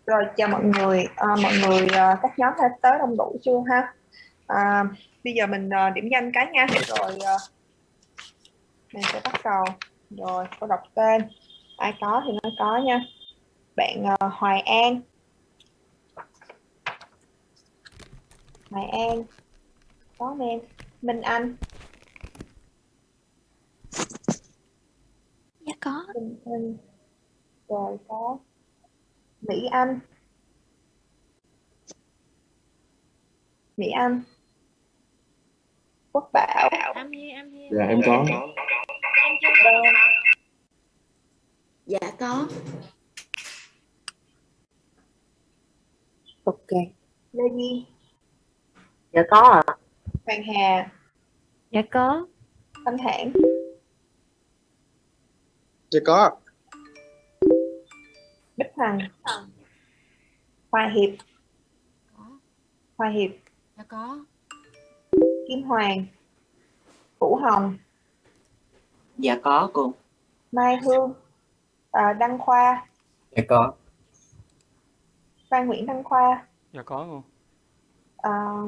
Rồi chào mọi người, các nhóm đã tới đông đủ chưa ha? Bây giờ mình điểm danh cái nha, rồi mình sẽ bắt đầu. Rồi cô đọc tên, ai có thì nói có nha. Bạn Hoài An, có em. Minh Anh, Dạ có. Minh Anh, rồi có Mỹ Anh, Quốc Bảo. Em here. Dạ em có. Em chưa có hả? Dạ có. Ok. Lê Nhi, Dạ có ạ. Hoàng Hà, Dạ có. Thanh Hãn, Dạ có. Bích Hằng, Hòa Hiệp, Dạ có. Kim Hoàng, Vũ Hồng, Dạ có cô. Mai Hương, Đăng Khoa, Dạ có. Phan Nguyễn Đăng Khoa, Dạ có luôn.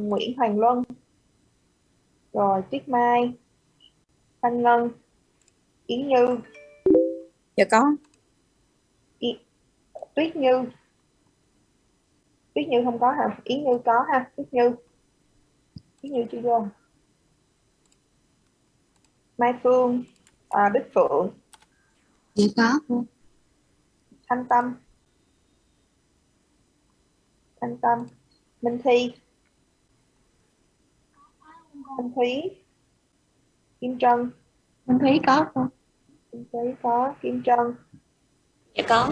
Nguyễn Hoàng Luân, rồi Tuyết Mai, Thanh Ngân, Yến Như, Dạ có. Tuyết Như. Tuyết Như không có hả? Yến Như có ha. Tuyết Như chưa vô. Mai Phương, Bích Phượng, Dạ có cô. Thanh Tâm, Minh Thi, Thanh Thúy, Kim Trân. Em thấy có cô. Kim Thúy có, Kim Trân, Dạ có.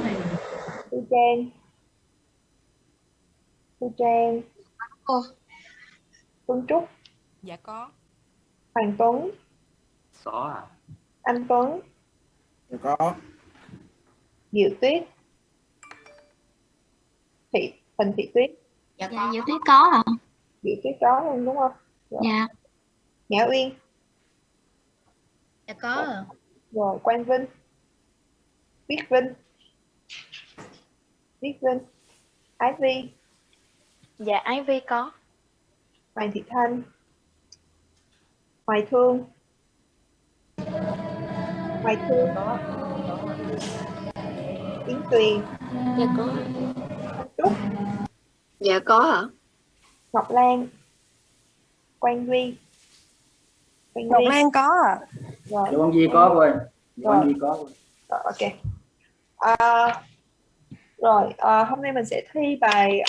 Thu Trang, Cô. Phương Trúc, Dạ có. Hoàng Tuấn, Có à. Anh Tuấn, Dạ có. Diệu Tuyết, Huỳnh Thị Tuyết. Dạ Diệu Tuyết có hả? Diệu Tuyết có luôn đúng không? Rồi. Dạ. Nhã Uyên, Dạ có. rồi Quang Vinh, Viết Vinh, Ái Vi, Dạ Ái Vi có. Hoàng Thị Thanh, Hoài Thương, Có. Yến Tuyền, Dạ có. Thanh Trúc, Dạ có hả? Ngọc Lan, Quang Duy, Ngọc Lan có à? rồi. Dạ con Duy có quên. Dạ con Duy có quên. Rồi, ok. Hôm nay mình sẽ thi bài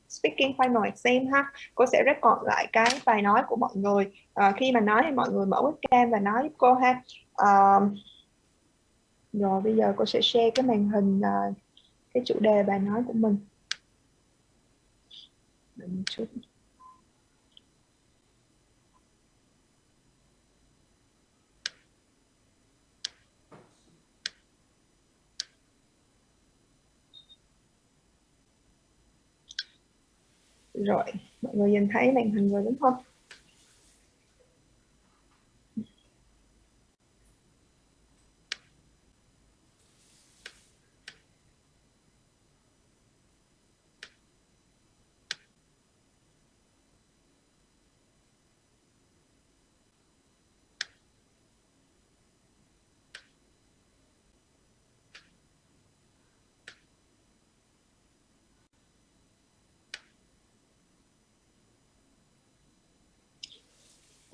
Speaking Final Exam ha. Cô sẽ record lại cái bài nói của mọi người. Khi mà nói thì mọi người mở webcam và nói giúp cô ha. Rồi bây giờ cô sẽ share cái màn hình cái chủ đề bài nói của mình. Đợi một chút. Rồi, mọi người nhìn thấy màn hình rồi đúng không?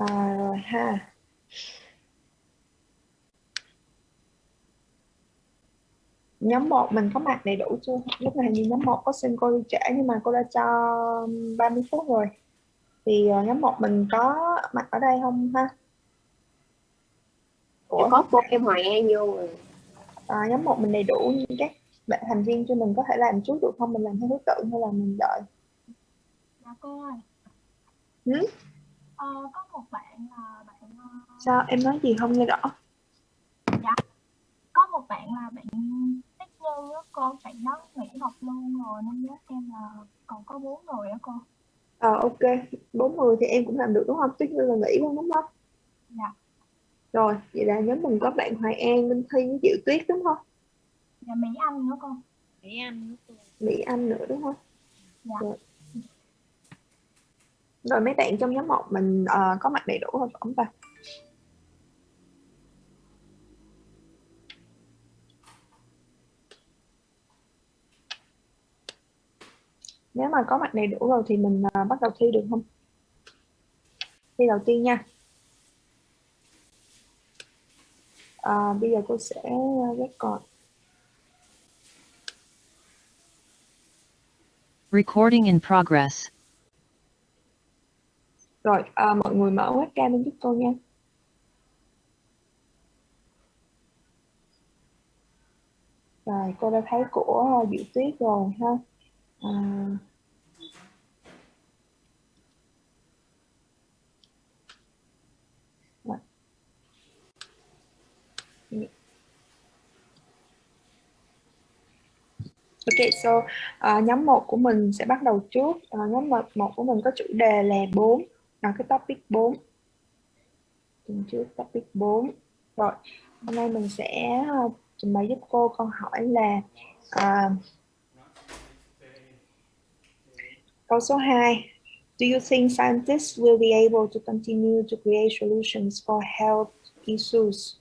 Rồi ha. Nhóm 1 mình có mặt đầy đủ chưa? Lúc này như nhóm 1 có xin cô đi trễ nhưng mà cô đã cho 30 phút rồi. Thì nhóm 1 mình có mặt ở đây không ha? Có cô, em Hoài An vô rồi. Nhóm 1 mình đầy đủ nhưng các bạn thành viên cho mình có thể làm trước được không? Mình làm theo thứ tự hay là mình đợi? Dạ cô ơi. Có một bạn là bạn Sao em nói gì không nghe rõ? Dạ. Có một bạn là bạn Tích Như á cô, bạn đó nghỉ học luôn rồi nên nhớ em là còn có 4 người á cô. Ok, 40 thì em cũng làm được đúng không? Tức như là nghỉ luôn đúng không? Dạ. Rồi, vậy là nhóm mình có bạn Hoài An, Minh Thi với Diệu Tuyết đúng không? Dạ Mỹ Anh nữa cô. Mỹ Anh nữa đúng không? Dạ. Rồi mấy bạn trong nhóm 1 mình có mặt đầy đủ không không ta? Nếu mà có mặt đầy đủ rồi thì mình bắt đầu thi được không? Thi đầu tiên nha. Bây giờ cô sẽ record. Recording in progress. Rồi, mọi người mở webcam lên giúp cô nha. Rồi, cô đã thấy của Diệu Tuyết rồi ha. À, rồi. Ok, so nhóm 1 của mình sẽ bắt đầu trước. Nhóm 1 của mình có chủ đề là 4, là cái topic 4. Tuần trước topic 4. Rồi, hôm nay mình sẽ trình bày giúp cô câu hỏi là câu số 2. Do you think scientists will be able to continue to create solutions for health issues?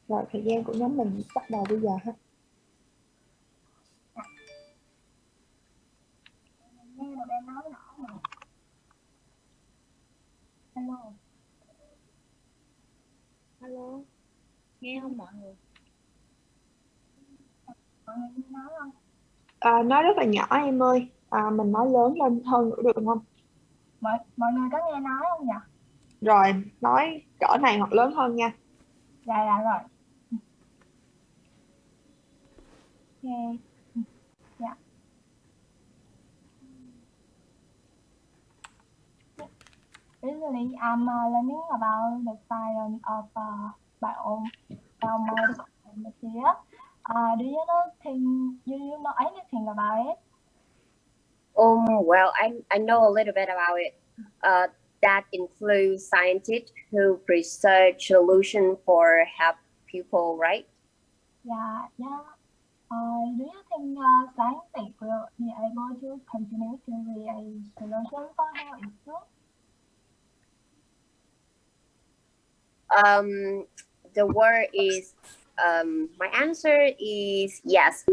Rồi, thời gian của nhóm mình bắt đầu bây giờ ha. Nghe được em nói rõ mà. Hello. Hello. Nghe không mọi người? Mọi người nghe nói không? Nói rất là nhỏ em ơi. Mình nói lớn lên hơn nữa được không? Mọi người có nghe nói không nhỉ? Rồi, nói cỡ này hoặc lớn hơn nha. Dạ rồi. Ok. Dạ. Recently, I'm learning about the science of biomedical material. Do you know anything about it? Well, I know a little bit about it. That includes scientists who research solution for help people, right? Yeah. Do you think scientists will be able to continue to create solutions for health issues? The word is my answer is yes.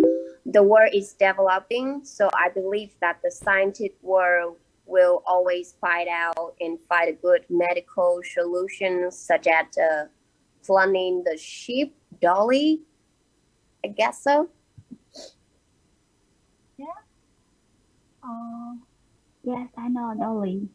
The world is developing, so I believe that the scientific world will always find out and find a good medical solutions, such as cloning the sheep, Dolly. I guess so. Yeah. Yes, I know Dolly.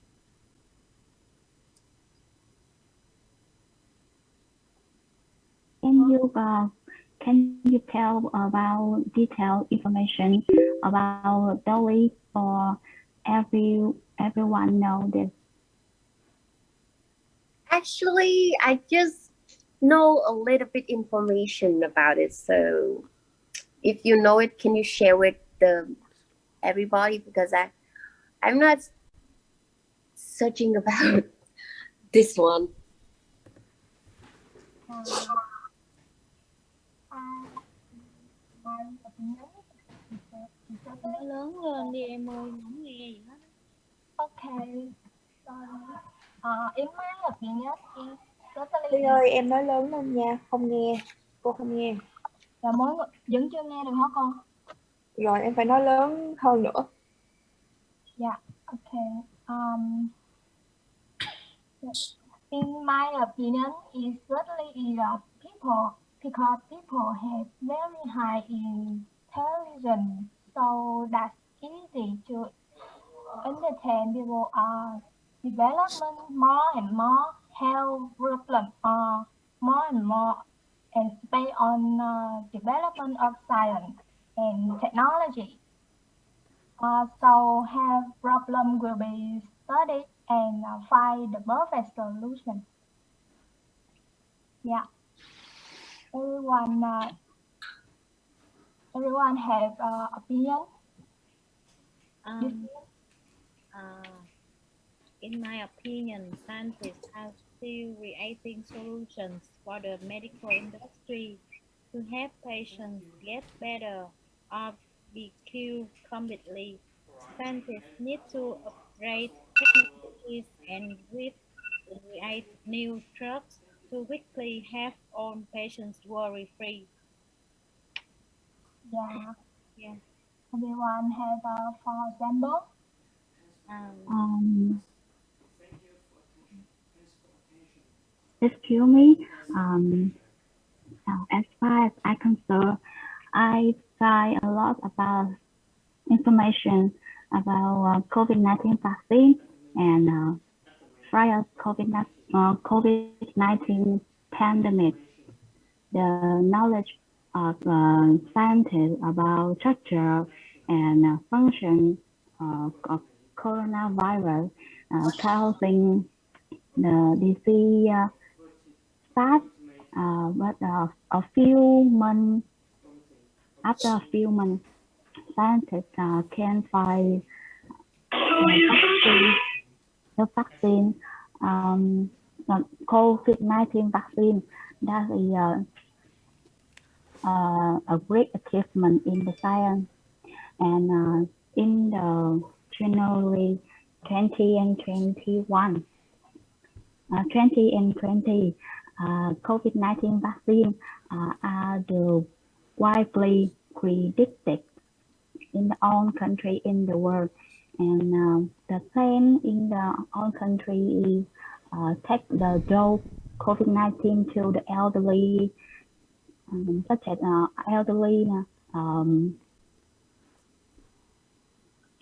Can you tell about detailed information about Dolly for everyone know this? Actually, I just know a little bit information about it. So, if you know it, can you share with everybody? Because I'm not searching about this one. Nói lớn lên đi em ơi, không nghe gì hết. Okay. In my opinion, is totally. Thi ơi, em nói lớn lên nha, không nghe. Cô không nghe. Và mỗi người vẫn chưa nghe được hả con? Rồi em phải nói lớn hơn nữa. Yeah. Okay. In my opinion, it certainly is people because people have very high intelligence, so that's easy to entertain people. Development more and more health problems more and more and based on development of science and technology. So health problem will be studied and find the perfect solution. Yeah. Everyone have opinion. In my opinion, scientists are still creating solutions for the medical industry to help patients get better or be cured completely. Scientists need to upgrade technologies and create new drugs to quickly have all patients worry-free. Yeah. Yeah. Everyone have for example. Um, Excuse me. As far as I concern, I find a lot about information about COVID-19 vaccine and prior COVID-19 pandemic. The knowledge of scientists about structure and function of coronavirus causing the disease start, but after a few months, scientists can find the vaccine, the COVID-19 vaccine. That is a great achievement in the science. And in the January 20 and 21, 20 and 20, COVID-19 vaccine are the widely predicted in all countries in the world. And the plan in the all country is take the dose COVID-19 to the elderly, such as elderly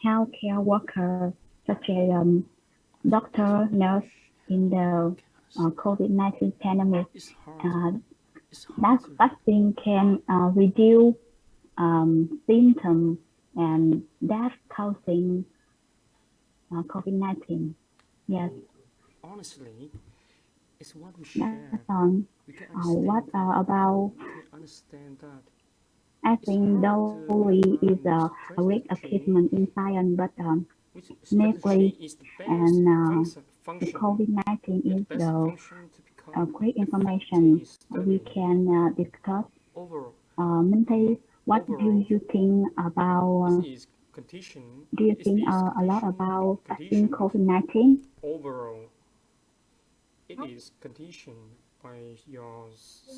healthcare workers, such as doctor, nurse in the COVID-19 pandemic. That vaccine can reduce symptoms and death causing COVID-19. Yes. Honestly, it's what we That's share. all. We can What understand that. about? We can understand that. I It's think hard Dolly to is define a great strategically achievement in science, but which mainly strategy is the best and the function. COVID-19 The is best the function to become great information effective we study. can discuss. Overall, Minty, what do overall, you think about? it is condition. Do you It think is a lot about vaccine conditioned. COVID-19? Overall, it is conditioned by your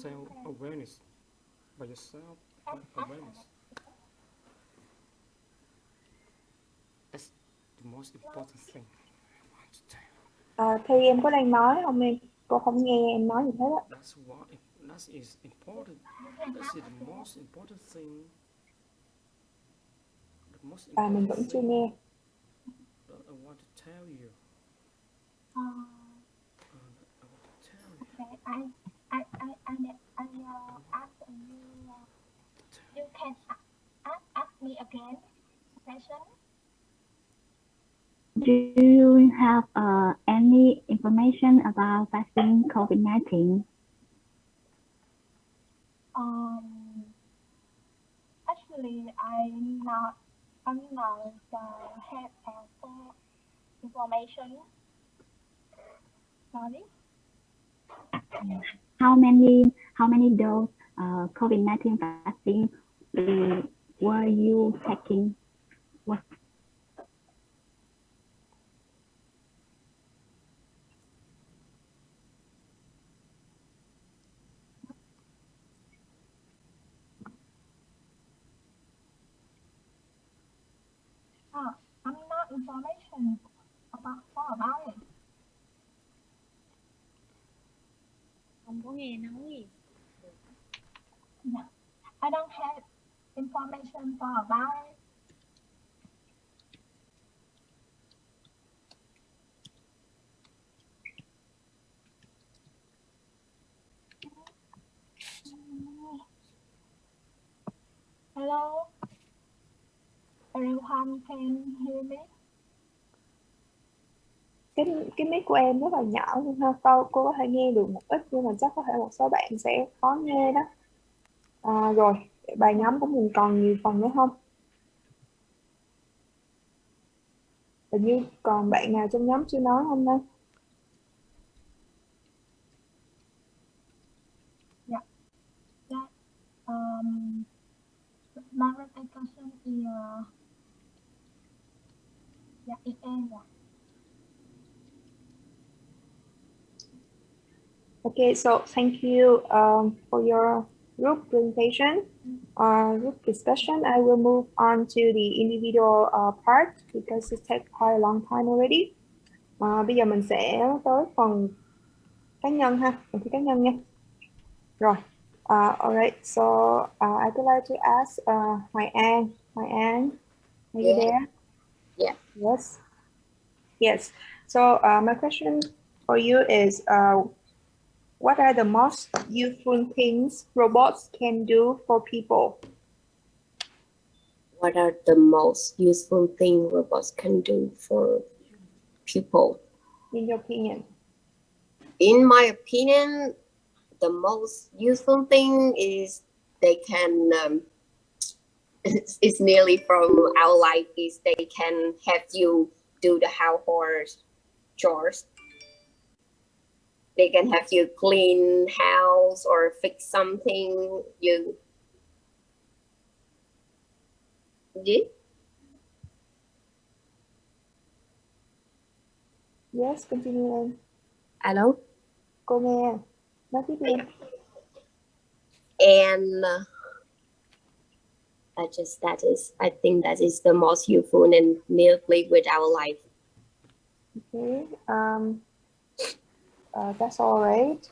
self-awareness. By your self-awareness. That's the most important thing I want to tell. Thì em có đang nói không em? Cô không nghe em nói gì hết á. That is important. That's the most important thing. The most important Mình vẫn chưa thing nghe. that I want to tell you. Uh, I want to tell you. okay, I ask you. You can ask me again question. Do you have any information about vaccine COVID-19? Actually, I'm not have full information. Sorry. How many dose COVID-19 vaccine were you taking? What? I'm not information about it. không có nghe nói gì. Yeah. I don't have information about it. Hello, everyone can hear me? Cái mic của em rất là nhỏ luôn ha. Cô có thể nghe được một ít nhưng mà chắc có thể một số bạn sẽ khó nghe đó. Rồi, bài nhóm của mình còn nhiều phần nữa không? Hình như còn bạn nào trong nhóm chưa nói không đây? That my question is it ends. Okay, so thank you for your group presentation, group discussion. I will move on to the individual part because it takes quite a long time already. Bây giờ mình sẽ tới phần cá nhân ha, phần thi cá nhân nha. Rồi, alright. So I would like to ask Hoài An. Hoài An, are you there? Yeah. Yes. Yes. So my question for you is, what are the most useful things robots can do for people? What are the most useful things robots can do for people? In your opinion? In my opinion, the most useful thing is they can it's nearly from our life is they can help you do the household chores. They can have you clean house or fix something you did. Yes, continue on. Hello. Cô nghe. Nói tiếp đi. And I think that is the most useful and nearly with our life. Okay. That's all right.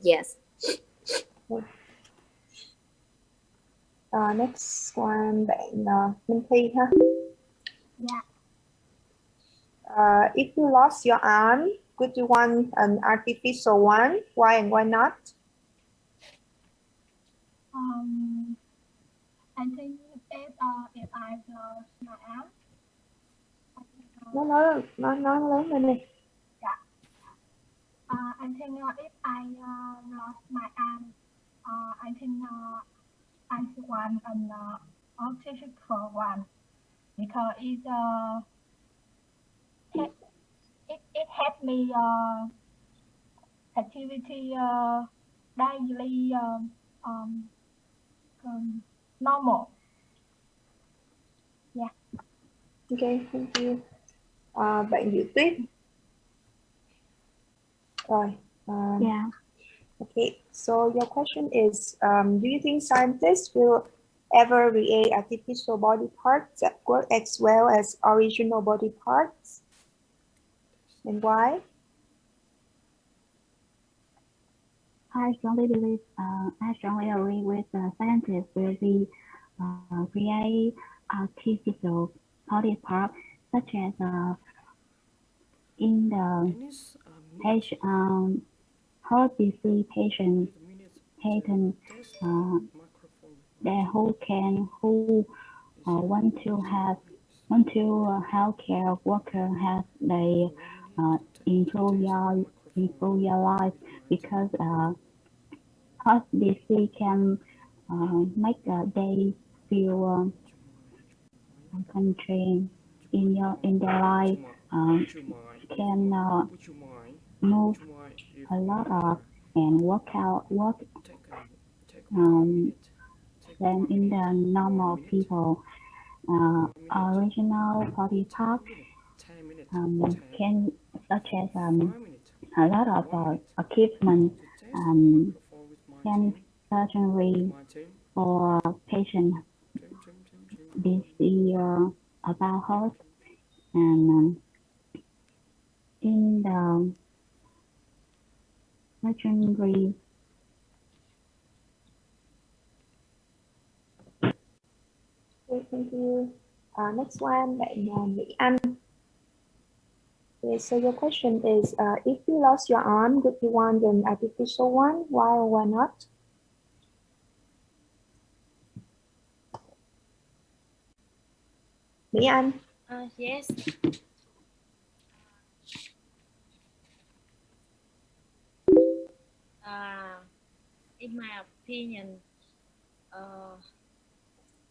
Yes. Next one, bạn Minh Thi ha. Yeah. If you lost your arm, would you want an artificial one? Why and why not? I think if I lost my arm, Nó lớn lên đi. I think if I lost my arm, I think I should want an artificial one because it helped me activity daily normal. Yeah. Okay, thank you. Bạn Diệu Tuyết. Rồi. Yeah. Okay, so your question is, do you think scientists will ever create artificial body parts that work as well as original body parts? And why? I strongly agree with scientists will be create artificial body parts such as in the patient heart disease patient that who want to healthcare worker have they improve your life because heart disease can make they feel constrained in their life, can move a lot of and work than in the normal people. Original body part can such as a lot of equipment can surgery for patient disease about heart and in the surgery. Okay, thank you. Next one, bạn Mỹ Anh. Okay, so your question is, if you lost your arm, would you want an artificial one? Why or why not? Mỹ Anh. Yes. In my opinion,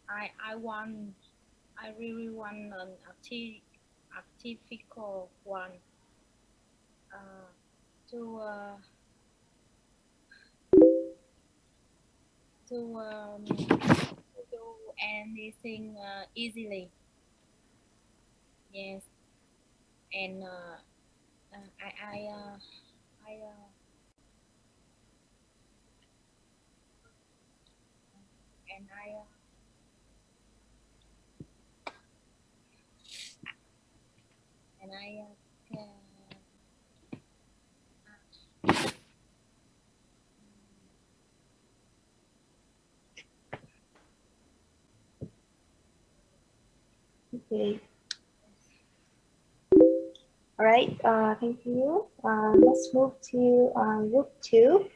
I want I really want an artificial one to do anything easily. Yes, and I and I and I Okay. All right. Thank you. Let's move to group 2.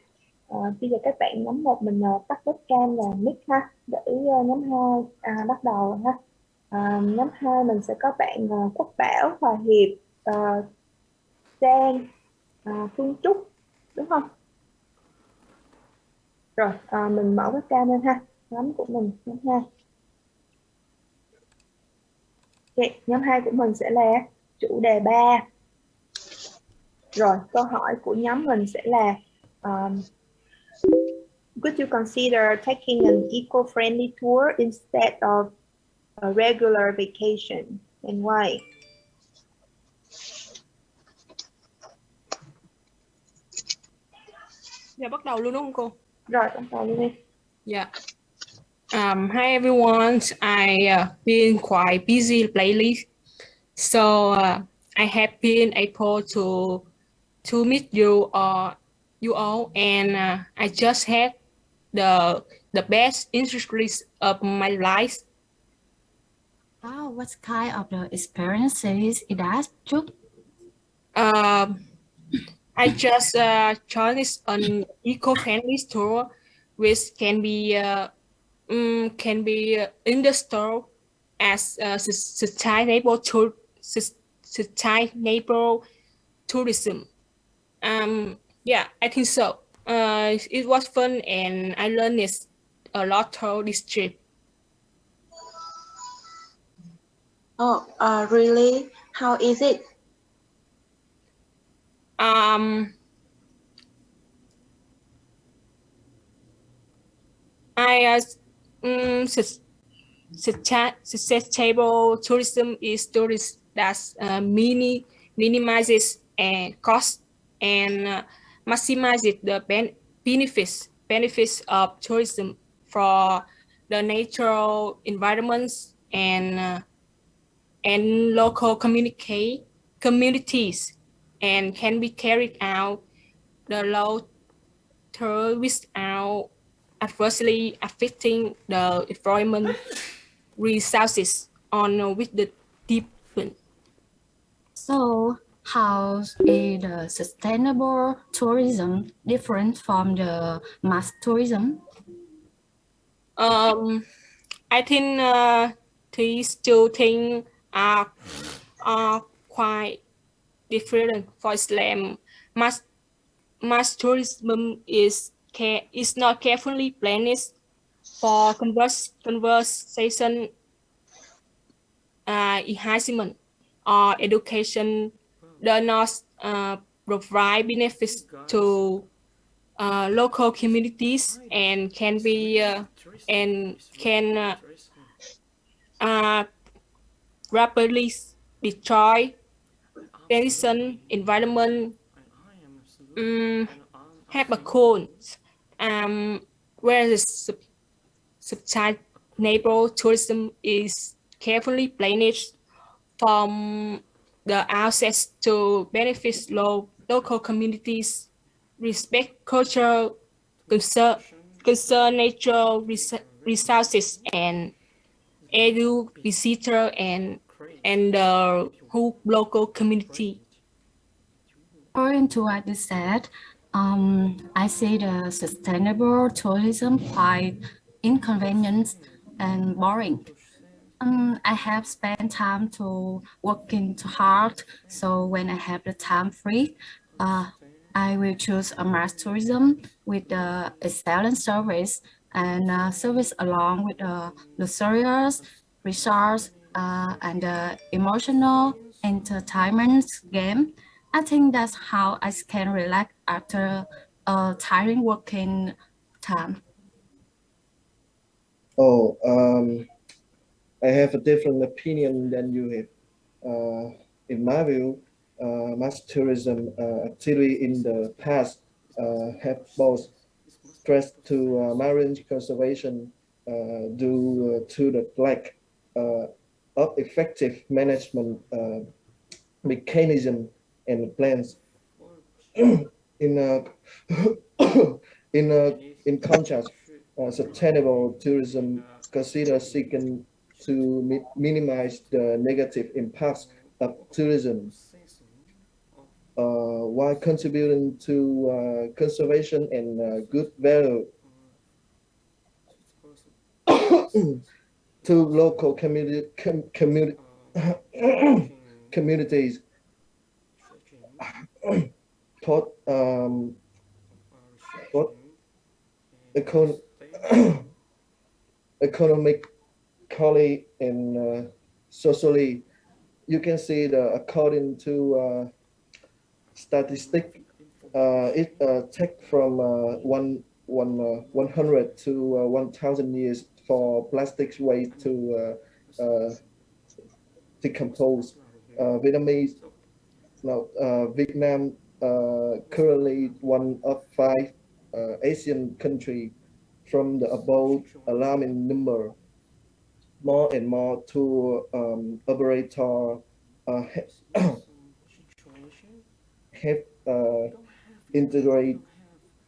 Bây giờ các bạn nhóm 1 mình tắt webcam và mic ha, để nhóm 2 bắt đầu ha. Nhóm 2 mình sẽ có bạn Quốc Bảo, Hòa Hiệp, Trang, Phương Trúc, đúng không? Rồi, mình mở webcam lên ha, nhóm của mình, nhóm 2. Okay, nhóm 2 của mình sẽ là chủ đề 3. Rồi, câu hỏi của nhóm mình sẽ là would you consider taking an eco-friendly tour instead of a regular vacation, and why? Giờ bắt đầu luôn đúng không cô? Rồi, bắt đầu luôn đi. Yeah. Hi everyone. I been quite busy lately, so I have been able to meet you all, and I just had the best interest of my life. Oh, what kind of the experiences it has, Trúc? I just joined an eco-friendly store, which can be in the store as sustainable tourism. Yeah, I think so. It was fun and I learned a lot through this trip. Oh, really? How is it? Sustainable tourism is tourism that minimizes cost and maximizes the benefits of tourism for the natural environments and local communities, and can be carried out the low without adversely affecting the environment resources on with the deepen. So, how is the sustainable tourism different from the mass tourism? I think these two things are quite different. For Islam, mass tourism is not carefully planned for conversation, enhancement, or education. Does not provide benefits to local communities and can be rapidly destroy tension environment, have a cold, whereas sustainable tourism is carefully planned from the outset to benefit local communities, respect cultural concern natural resources, and edu visitor and the whole local community. According to what you said, I see the sustainable tourism quite inconvenient and boring. I have spent time to working too hard, so when I have the time free, I will choose a mass tourism with the excellent service and service along with the luxurious resorts and emotional entertainment game. I think that's how I can relax after a tiring working time. Oh, I have a different opinion than you have. In my view, mass tourism activity in the past have both stress to marine conservation due to the lack of effective management mechanism and plans. In in contrast, sustainable tourism considers seeking to minimize the negative impacts of tourism while contributing to conservation and good value to local communities. Thought both econ economically and socially. You can see that according to statistic, it take from 100 to 1,000 years for plastic waste to decompose. Vietnam currently one of five Asian country from the above alarming number. More and more tour operator uh, have integrate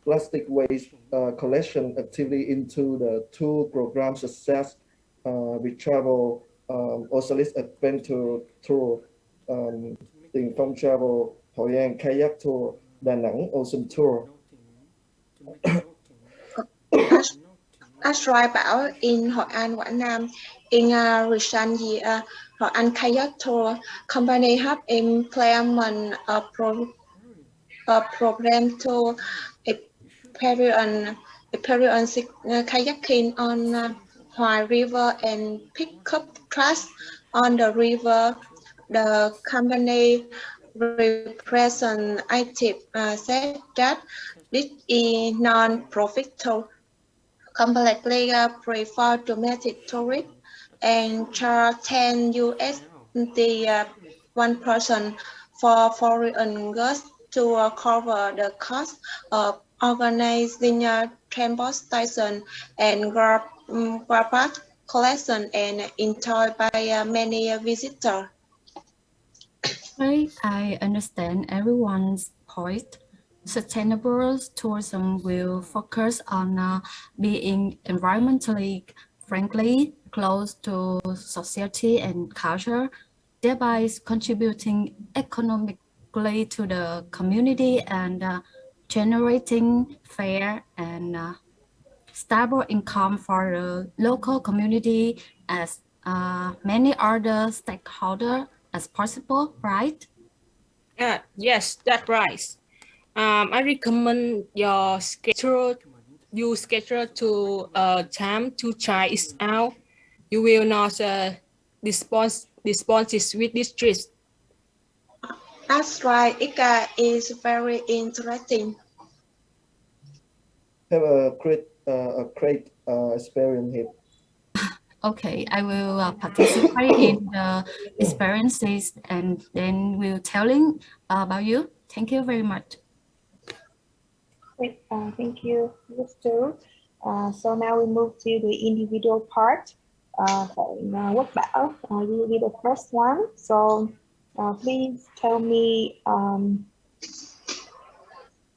plastic waste collection activity into the tour program success. We travel Osalis Adventure Tour, Tiền Phong Travel, Hội An Kayak Tour, Đà Nẵng Ocean Tour. As Roy Bảo in Hội An, Quảng Nam, in a recent year, Hội An Kayak Tour company have implemented a program to experience kayaking on Hoài River and pick up trash on the river. The company representative said that this is non-profitable completely prefer domestic tourists and charge 10 USD one person for foreign guests to cover the cost of organizing transportation and garbage collection and enjoyed by many visitors. I understand everyone's point. Sustainable tourism will focus on being environmentally friendly, close to society and culture, thereby contributing economically to the community and generating fair and stable income for the local community as many other stakeholders as possible, right? Yes, that's right. I recommend you schedule to time to try it out. You will not responses with this trip. That's right, it is very interesting. Have a great experience here. Okay, I will participate in the experiences and then will telling about you. Thank you very much. Great, thank you, Mr. So now we move to the individual part. Quốc Bảo, you will be the first one. So please tell me,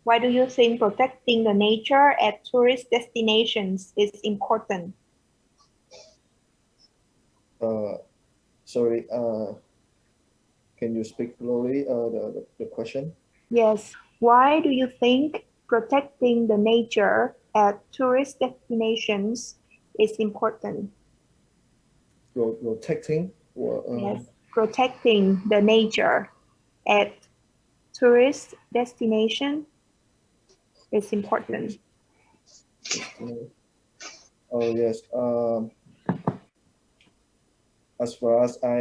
why do you think protecting the nature at tourist destinations is important? Sorry, can you speak slowly the question? Yes. Why do you think protecting the nature at tourist destinations is important? Protecting? Yes, protecting the nature at tourist destination is important. Oh yes. as far as I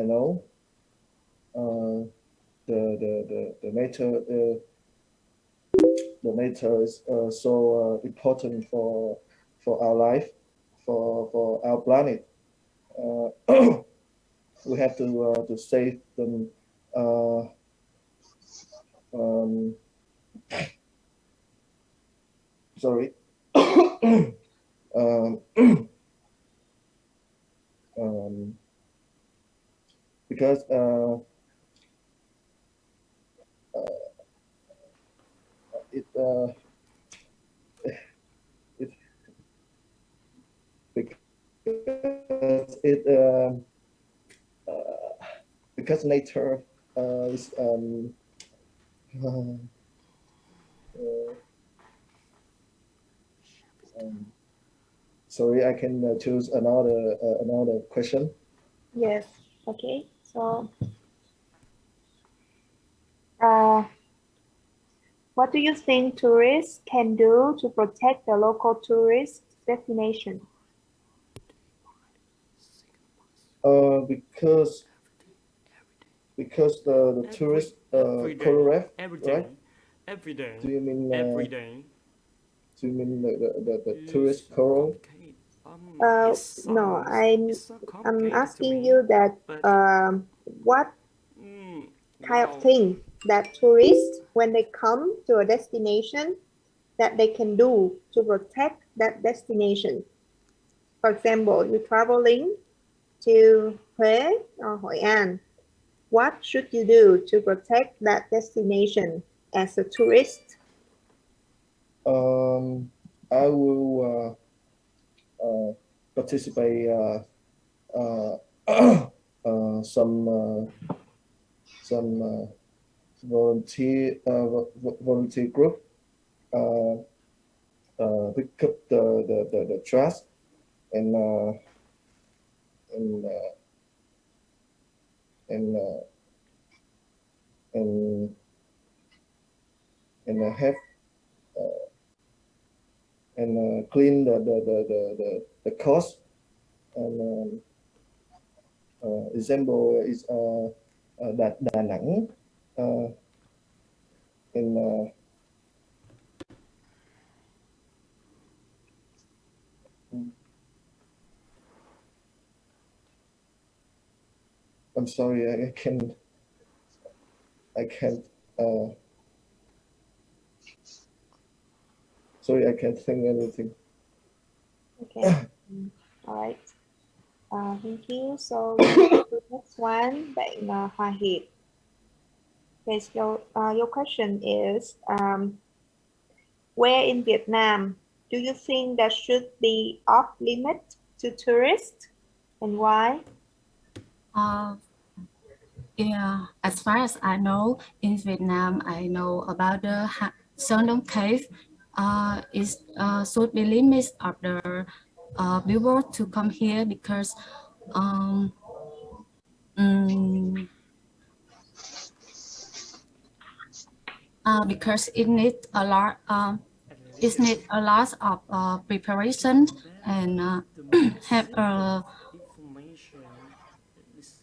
know, the nature is so important for our life, for our planet. We have to save them. Um, sorry. um, because it it because it because nature is uh, sorry, I can choose another question. Yes. Okay. So, what do you think tourists can do to protect the local tourist destination? Because the tourist choreograph, every right? day, every day, Do you mean every day. do you mean the tourist choral? It No, sounds it's so I'm complicated to asking me, you that but what kind of wow, thing that tourists, when they come to a destination, that they can do to protect that destination. For example, you're traveling to Huế or Hội An. What should you do to protect that destination as a tourist? I will participate some volunteer group pick up the trash and and uh, and uh, and have and clean the coast and example is Đà Nẵng and I'm sorry, I can't sorry, I can't think anything. Okay. All right. Thank you. So the next one, bạn Hòa Hiệp. Okay, so your question is, where in Vietnam do you think that should be off limit to tourists and why? Yeah, as far as I know, in Vietnam, I know about the Sơn Đông Cave. Is should be limits of the billboard to come here because um, mm, because it needs a lot. It needs a lot of preparation and have information.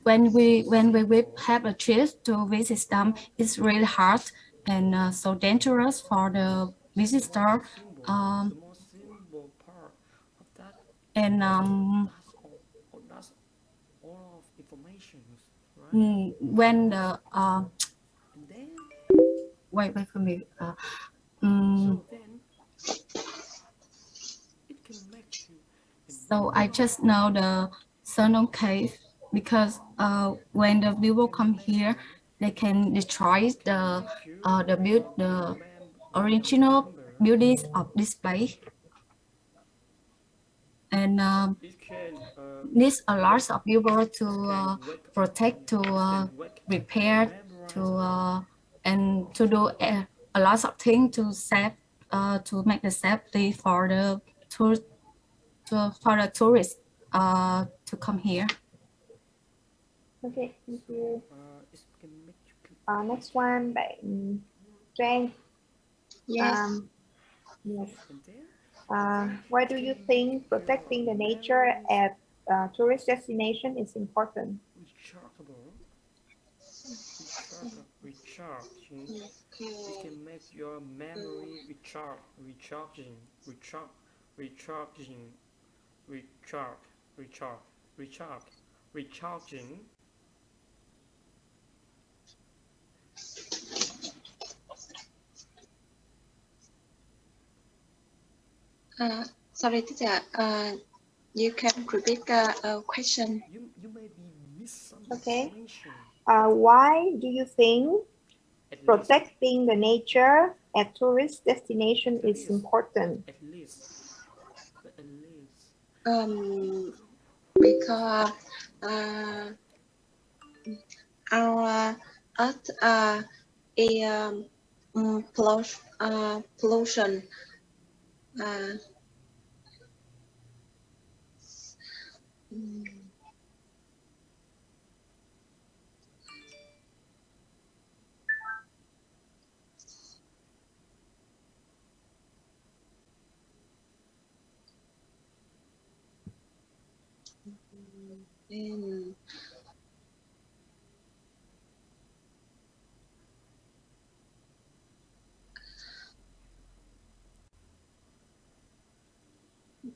when we have a trip to visit them, it's really hard and so dangerous for the visitor. The most simple part of that And that's all of information, right? when the And then wait for me. so then it can make you So I just know the Sơn Đông Cave because when the people come here, they can destroy the original beauties of this place, and it can needs a lot of people to protect, to repair, to and to do a lot of things to save, to make the safety for the tour, for the tourists to come here. Okay, thank you. it can make you Next one, bạn Trang. Yes. Yes. and then Why do you think protecting the nature at tourist destination is important? Recharging. It can make your memory recharging, recharging. Sorry, teacher. You can repeat the question. You may be missing Okay. information. Why do you think At least, protecting the nature at tourist destination is important? at least. Because our earth is pollution.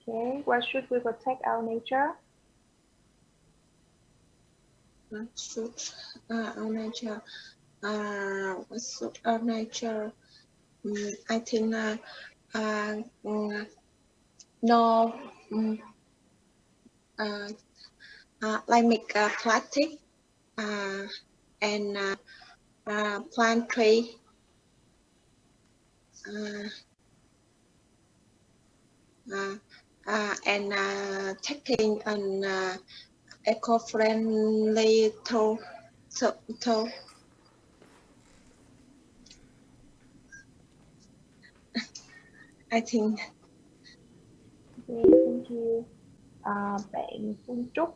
Okay, why should we protect our nature? What should our nature? What should our nature? I think no. Like make plastic and plant tree. And taking an eco-friendly tool. I think. Okay, thank you. Bạn Phương Trúc.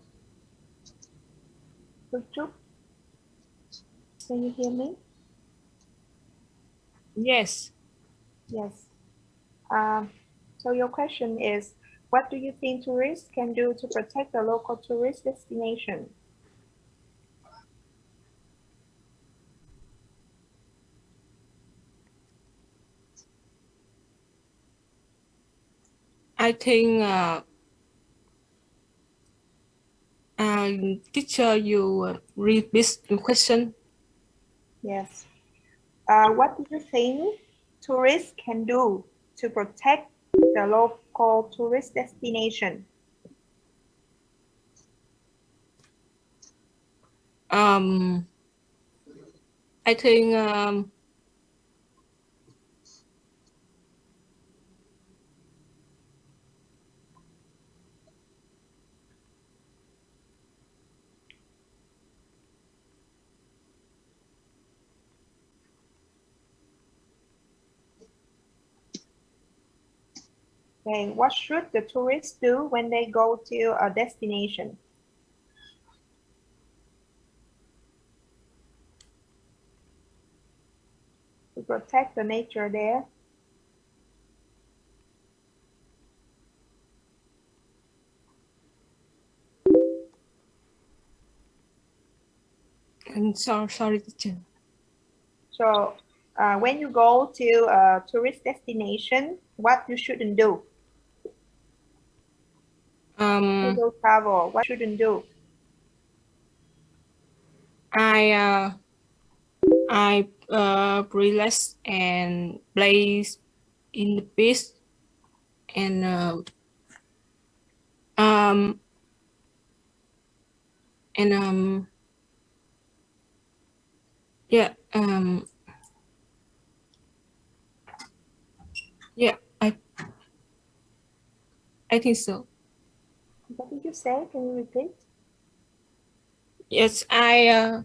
Phương Trúc, can you hear me? Yes. Yes. So your question is, what do you think tourists can do to protect the local tourist destination? I think teacher, you read this question. Yes. What do you think tourists can do to protect the local tourist destination? I think Okay, what should the tourists do when they go to a destination? To protect the nature there. I'm sorry, teacher. So when you go to a tourist destination, what you shouldn't do? When you travel, what shouldn't do? I relax and play in the beach and yeah yeah I think so. What did you say? Can you repeat? Yes, I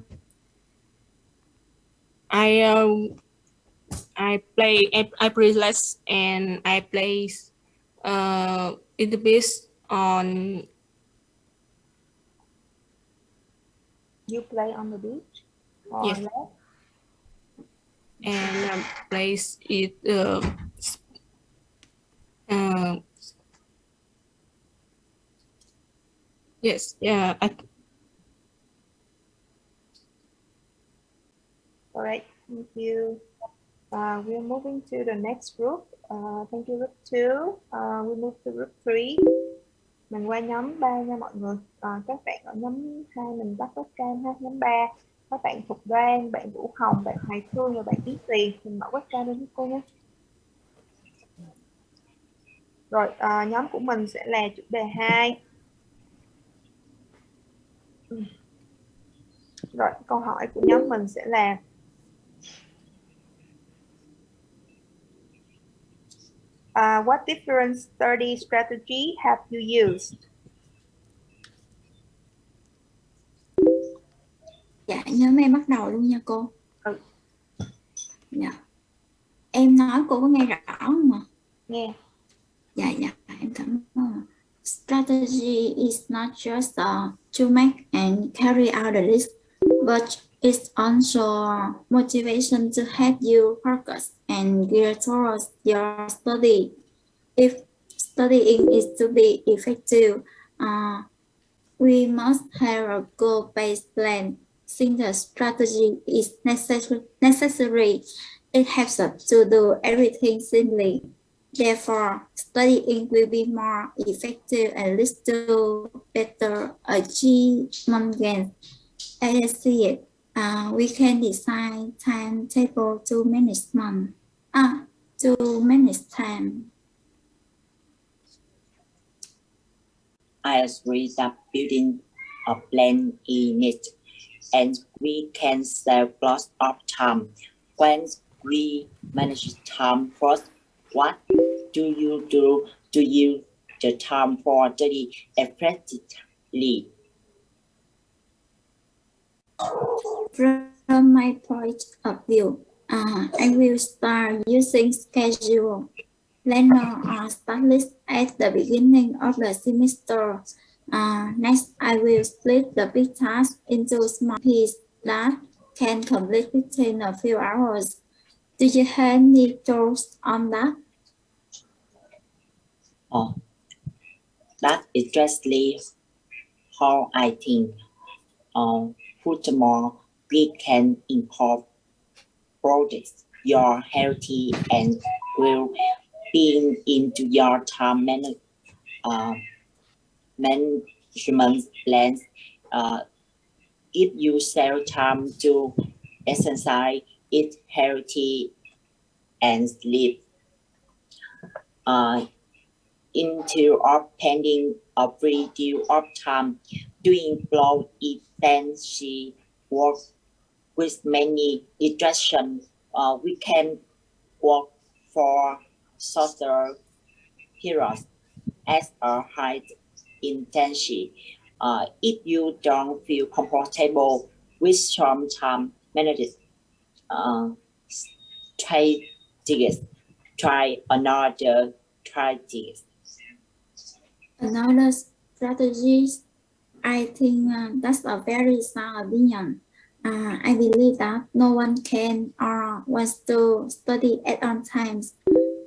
play, I relax and I play in the beach on. You play on the beach or Yes. where? And place it Yes, yeah. All right, thank you. We're moving to the next group. Thank you, group 2. We move to group 3. Mình qua nhóm 3 nha mọi người. Các bạn ở nhóm 2 mình bắt webcam ha. Nhóm 3, các bạn Thục Đoan, bạn Vũ Hồng, bạn Hoài Thương và bạn Yến Tiền. Mình mở webcam lên với cô nhé. Rồi, nhóm của mình sẽ là chủ đề 2. Rồi, câu hỏi của nhóm mình sẽ là what different study strategy have you used? Dạ, nhóm em bắt đầu luôn nha cô. Ừ. Dạ. Em nói cô có nghe rõ không ạ? Nghe. Dạ, em cảm ơn. Strategy is not just to make and carry out the list, but it's also motivation to help you focus and gear towards your study. If studying is to be effective, we must have a goal-based plan. Since the strategy is necessary, it helps us to do everything simply. Therefore, studying will be more effective and leads to better achievement gains. As I see it, we can design timetable to manage time. I agree that building a plan is needed, and we can save lots of time. When we manage time first, what do you do to use the time for study effectively? From my point of view, I will start using schedule, planner, or start list at the beginning of the semester. Next, I will split the big task into small pieces that can complete within a few hours. Do you have any thoughts on that? Oh, that's interesting how I think. Furthermore, we can incorporate your healthy and well-being into your time management plans. If you save time to exercise, eat healthy, and sleep, instead of spending a free deal of time doing blog intensive work with many distractions, we can work for shorter periods as a high intensity. If you don't feel comfortable with short time management strategies, try another strategy. Another strategy, I think that's a very sound opinion. I believe that no one can or wants to study at all times.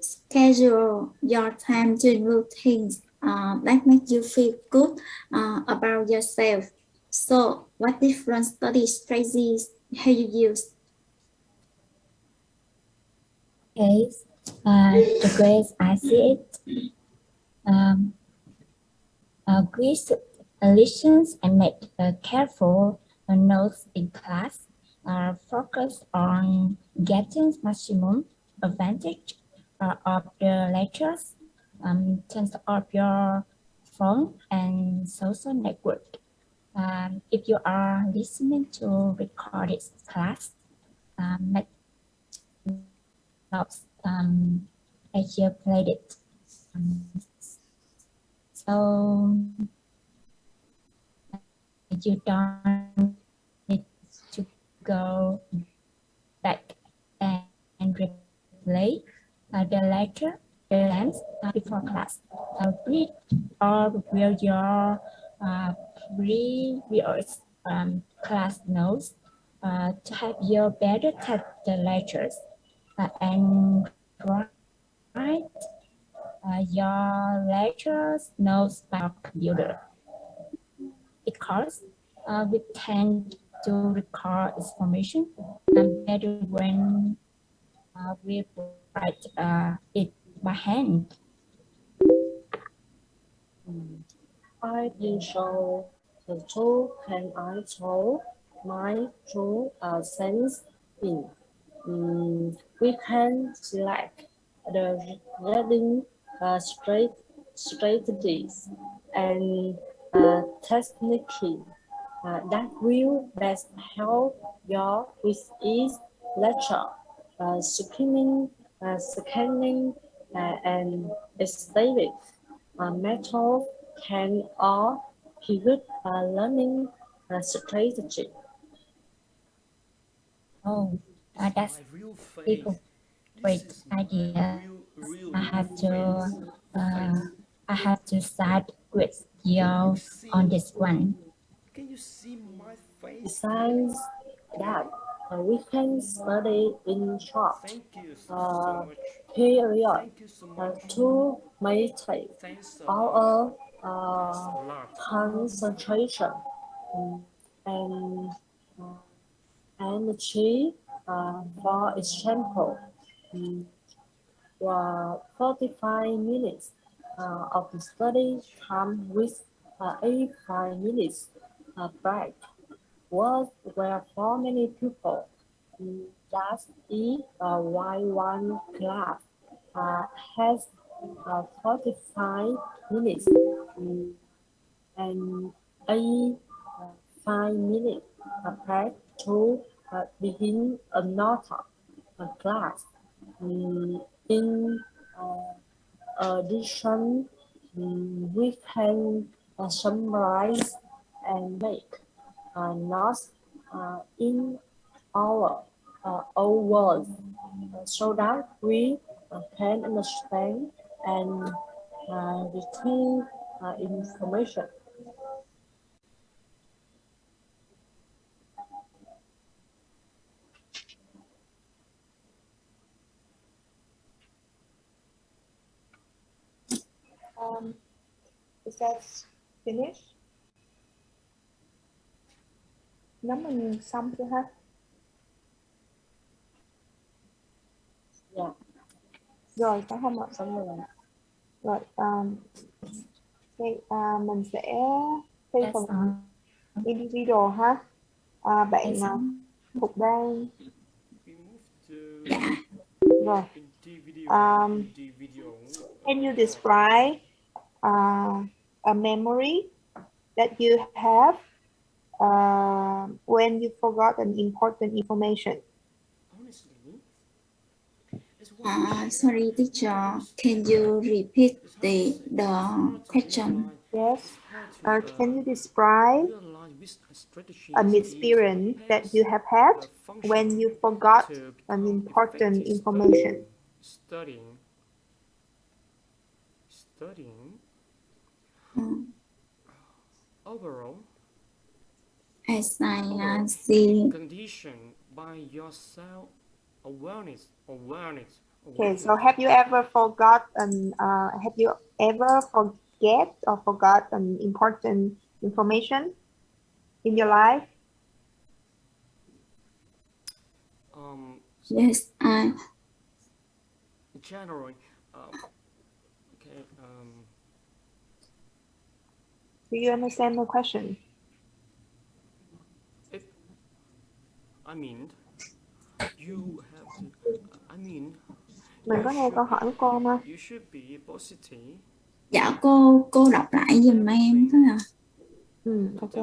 Schedule your time to include things that make you feel good about yourself. So, what different study strategies have you used? Okay, the way I see it, we should listen and make careful notes in class. Focus on getting maximum advantage of the lectures. Turn off your phone and social network. If you are listening to recorded class, make notes as you played it. So you don't need to go back and replay the lecture before class. Read or review your previous class notes to help you better take the lectures and write your lectures notes by your computer. records. We tend to record information better when we write it by hand. I think so. The tool can I told my true sense in. We can select the reading strategies and techniques that will best help your with each lecture. Scanning, and aesthetic method can all pivot learning strategy. Oh, that's a great idea. I have to I have to start with you on this one. Can you see my face? Besides that, we can study in short Thank you so much. period Thank you so much. to meditate Thanks a our lot. Thanks a lot. concentration and energy. For example, 45 minutes of the study time with 85 minutes break. Was where for many people just eat while one class has 45 minutes and a 5 minutes break to begin another class. In addition, we can summarize and make notes in our own words so that we can understand and retrieve information. Is that finished? Nhóm mình xong chưa ha? Yeah. Rồi, phải không ạ? Xong rồi. Rồi, mình sẽ thi phần individual ha. Bạn Phục đang rồi. Can you describe a memory that you have when you forgot an important information? Sorry, teacher. Can you repeat the question? Yes. Can you describe an experience that you have had when you forgot an important information? Studying. Overall, as I see condition by your self awareness. Okay, so have you ever forgotten? Have you ever forget or forgot an important information in your life? Yes, I. Generally, okay. Do you understand the question? You have to. Mình có nghe câu hỏi của cô mà. You should be positive. Dạ cô đọc lại giùm em thôi à. Ok.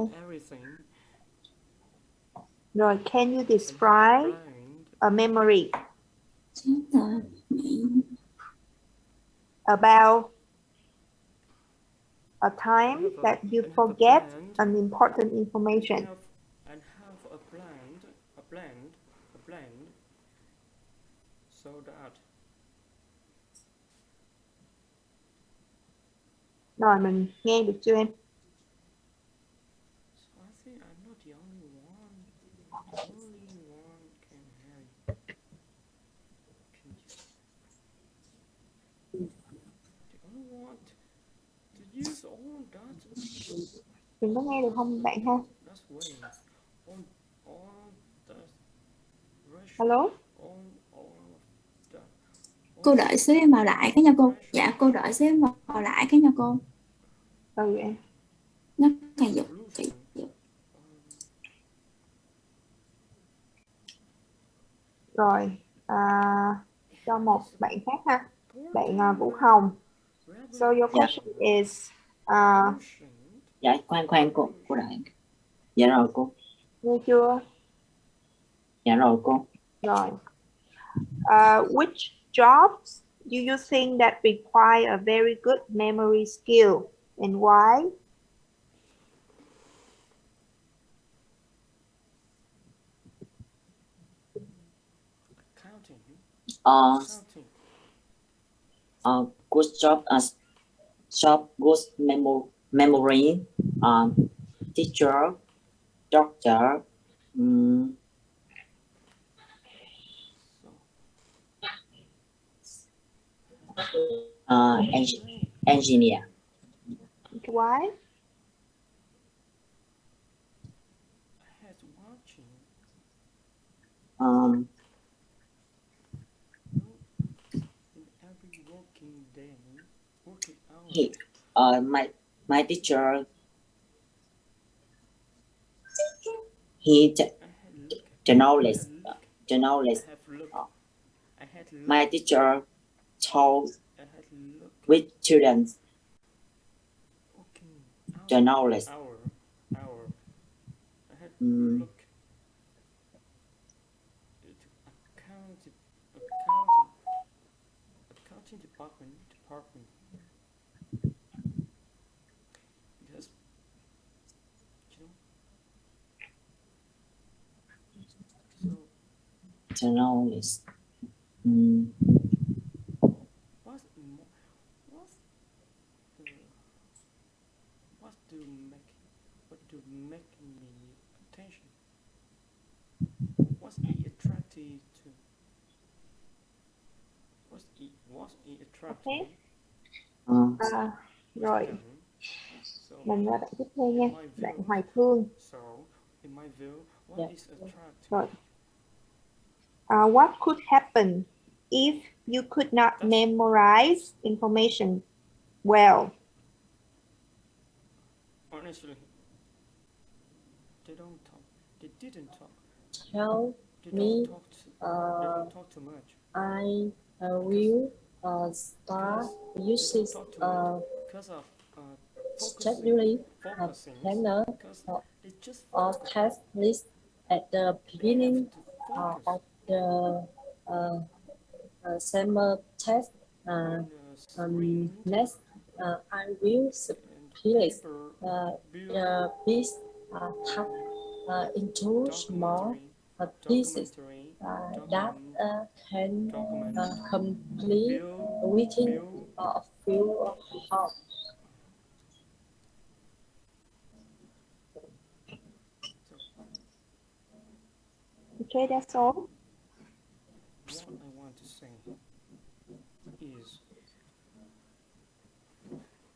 Rồi, can you describe a memory about a time that you forget an important information? And have a plan so that. Rồi, mình nghe được chưa em? So I think I'm not the only one. Only one can hear you. The only one to use all that. Mình có nghe được không bạn ha? That's way. All the Alo? Cô đợi xíu em vào lại cái nha cô. Dạ cô đợi xíu em vào lại cái nha cô. Ừ em. Nó kỳ dục. Rồi, cho một bạn khác ha. Bạn Vũ Hồng. So your question is Dạ, khoan cô Đại. Dạ rồi cô. nghe chưa? Dạ rồi cô. Rồi. Which jobs do you think that require a very good memory skill and why? Good job as good memory, teacher, doctor, engineer. Why? Every working day, working hour. My teacher, he the knowledge. My teacher told with students the knowledge. Hour. I had look. Accounting department. Because The knowledge. What do make me attention? What's it attracted to? What's it attracted? Rồi. Mình qua bạn tiếp theo nha. Bạn Hoài Thương. So, in my view, what is attractive? Rồi. What could happen if you could not memorize information well? Honestly, they didn't talk. Tell me, Talk too much. I will start using scheduling planner or task list at the beginning of the summer test. Next, I will split the big task into small pieces that can complete within a few hours. Okay, that's all. What I want to say is.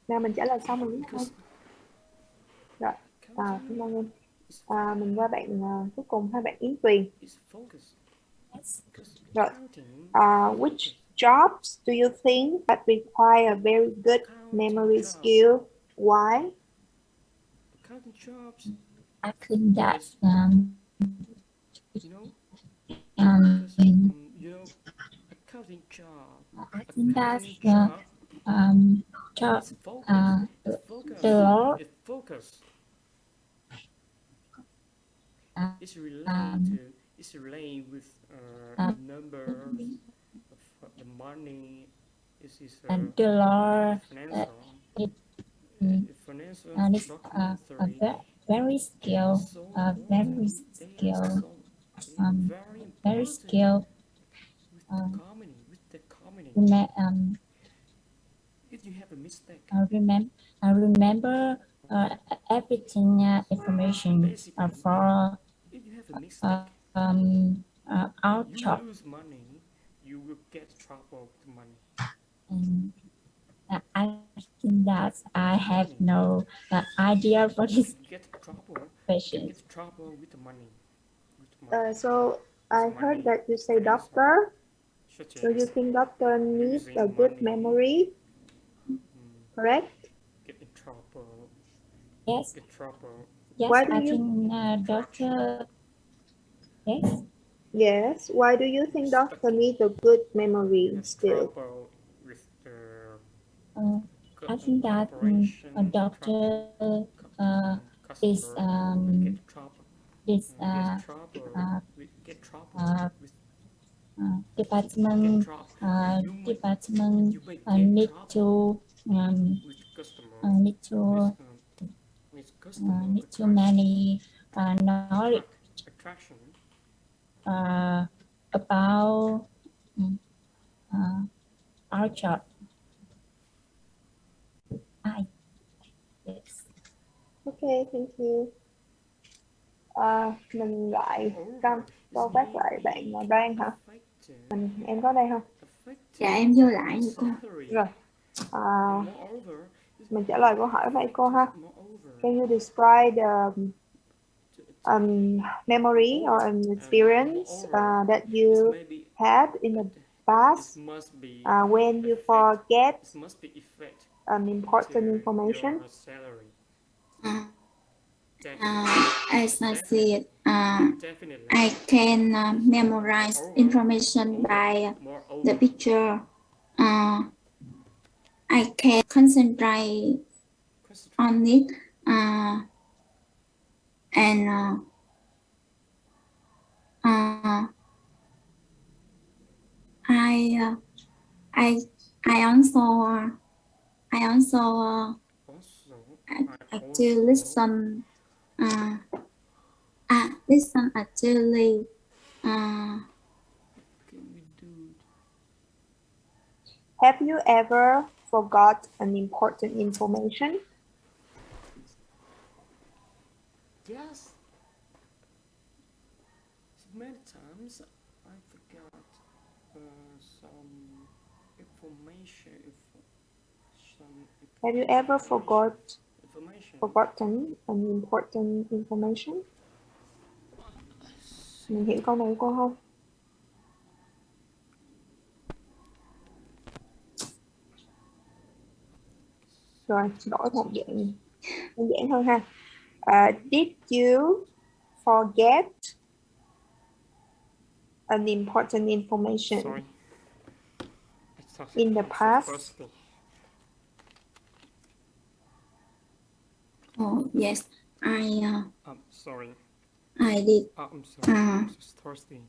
Nào mình trả lời xong rồi đúng không? Rồi, cảm ơn em. Mình qua bạn cuối cùng hai bạn Yến Tuyền. Rồi, which jobs do you think that require a very good memory skill? Why? Accounting jobs. I think that Accounting job. I think that focus. It's related with numbers of the money. And the law financial is very skilled, very skilled. With the comedy. If you have a mistake, I remember everything information for if you have a mistake, our you job. lose money, you will get trouble with money. in that I have no idea for this Get trouble. question. Get trouble with the money. With money. So I heard that you say Answer. doctor. Such So you as think doctor needs using a good money. memory, correct? Get in trouble. Yes. Get trouble. Yes, Why do I you? think doctor. Yes. Yes. Why do you think doctor needs a good memory Have still? trouble with the I think that a doctor is get trouble. this Get trouble. Get trouble with department department you may get need trouble to with customer. need to With customer need too many knowledge attraction. About our job. Yes. Okay, thank you. Mình lại câu phát lại bạn đoan hả? Em có đây không? Dạ em vô lại rồi cô. Rồi. Mình trả lời câu hỏi vậy cô ha. Can you describe the memory or an experience that you had in the past when you forget important information? As I said, I can memorize information by the picture. I can concentrate on it, and I also actually listen. Listen actually. Have you ever forgot an important information? Yes. Many times I forgot some information. Have you ever forgotten an important information? Mình hiểu câu này của cô không? Rồi, đổi một dạng đơn giản hơn ha. Did you forget an important information in the past? Oh yes, I'm sorry. I did. I'm sorry. I'm just thirsty.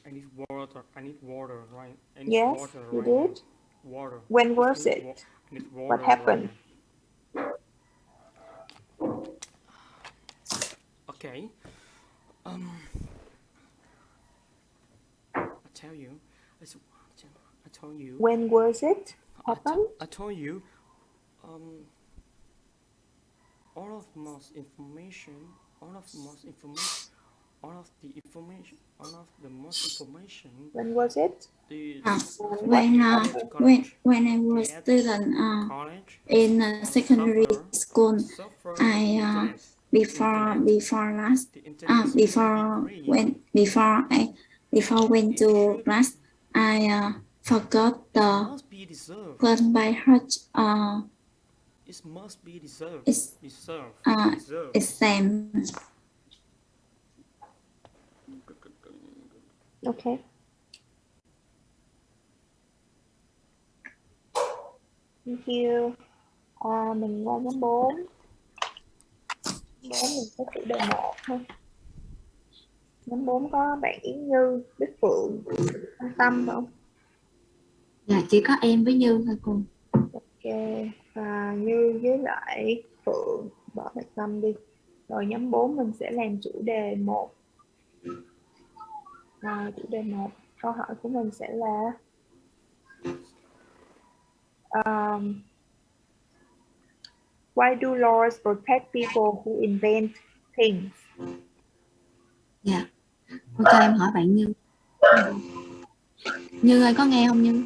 I need water. I need water, right? I need Yes, water you right did. Now. Water. When was it? What happened? Right. Okay. I tell you. I told you. When was it happened? I told you. All of the most information. When was it? When I was student in secondary school, I before went to class, I forgot the class by heart. It must be deserved. Exam. Okay. Thank you. Mình qua nhóm 4. Nhóm mình có chủ đề 1 thôi. Nhóm 4 có bạn Yến Như, Bích Phượng, Anh Tâm không? Dạ chỉ có em với Như thôi cô. Ok. Như với lại Phượng, bỏ bạn Tâm đi. Rồi nhóm 4 mình sẽ làm chủ đề 1. Chủ đề 1, câu hỏi của mình sẽ là why do laws protect people who invent things? Dạ. Ok, em hỏi bạn Như. Như ơi, có nghe không Như?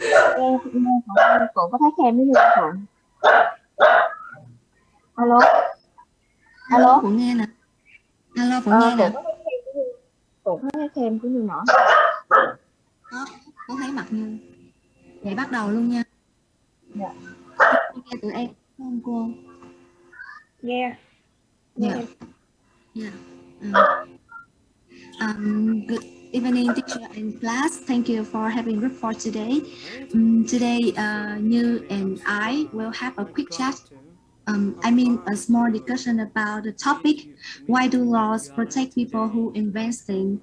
Phượng có thấy kèm với gì không Phượng? Alo, alo. Phượng nghe nè. Alo Phượng nghe nè. Phượng có thấy kèm của Như Ngọ. Có thấy mặt Như. Vậy bắt đầu luôn nha. Dạ. Nghe tụi em không cô? Nghe. Yeah. Yeah. Good evening, teacher and class. Thank you for having group for today. Today, Như and I will have a quick chat. I mean, a small discussion about the topic, why do laws protect people who invent things?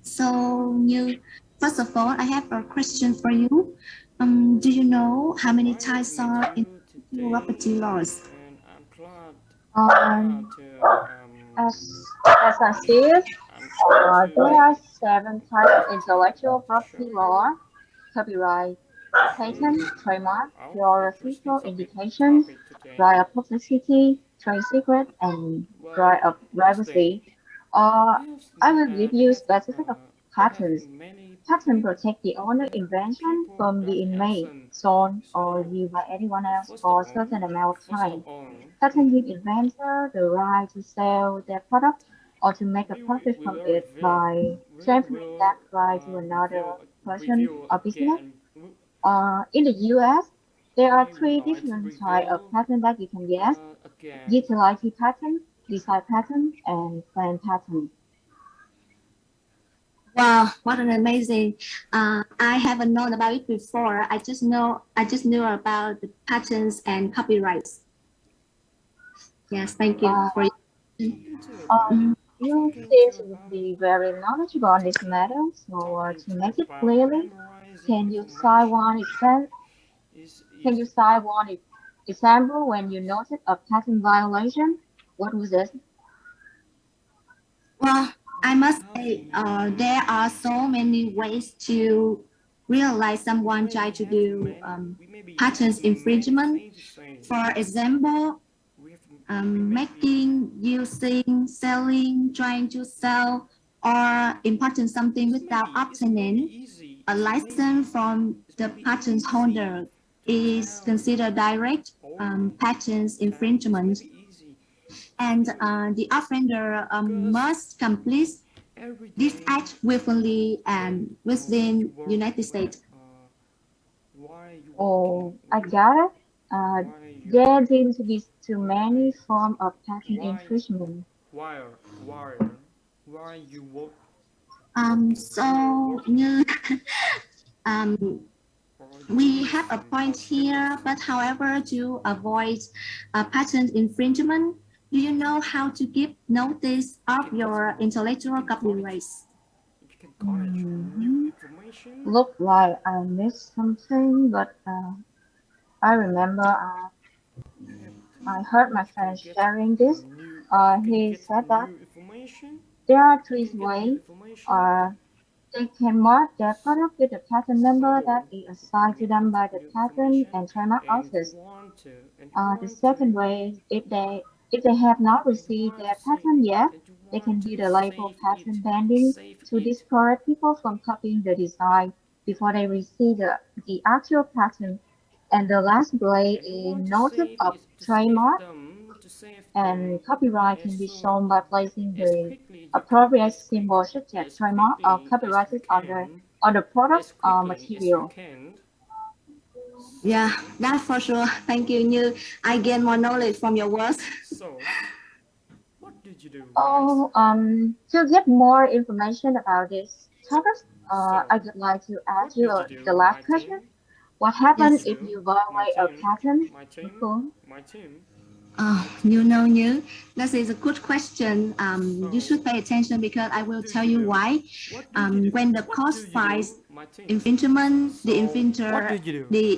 So, Như, first of all, I have a question for you. Do you know how many types are intellectual property laws? As I see it, there are 7 types of intellectual property law: copyright, patent, trademark, geographical indications, right of publicity, trade secret, and right of privacy. I will give you specific of patents. Patent protect the owner invention from being made, sold, or used by anyone else for a certain amount of time. Patent give inventor the right to sell their product or to make a profit from it by transferring that right to another person or business. In the US, there are 3 different types of patent that you can get: utility patent, design patent, and plan patent. Wow, what an amazing! I haven't known about it before. I just knew about the patents and copyrights. Yes, thank you for. You seem to be very knowledgeable on this matter. So to make it clearly, can you cite one example when you noted a patent violation? What was it? Well, I must say, there are so many ways to realize someone tried to do patents infringement. For example, making, using, selling, trying to sell, or importing something without obtaining a license from the patent holder is considered direct patent infringement. And the offender must complete this act willfully and within United States. Oh, I got it. There seems to be too many forms of patent infringement. Why you work? So we have a point here, but however, to avoid patent infringement, do you know how to give notice of your intellectual copyrights? Look like I missed something, but I remember I heard my friend sharing this. He said that there are 3 ways. They can mark their product with a patent number that is assigned to them by the Patent and Trademark Office. The second way, if they have not received their patent yet, they can do the label patent pending to discourage people from copying the design before they receive the actual patent. And the last way is notice of trademark and copyright can be shown by placing the appropriate symbol such as trademark or copyrighted on the product or material. Yeah, that's for sure. Thank you, Như. I gain more knowledge from your words. So, what did you do? Oh, to get more information about this topic, I would like to ask you the last question. What happens if you violate a patent? My team. You know, Như, this is a good question. You should pay attention because I will tell you why. When the court finds infringement, the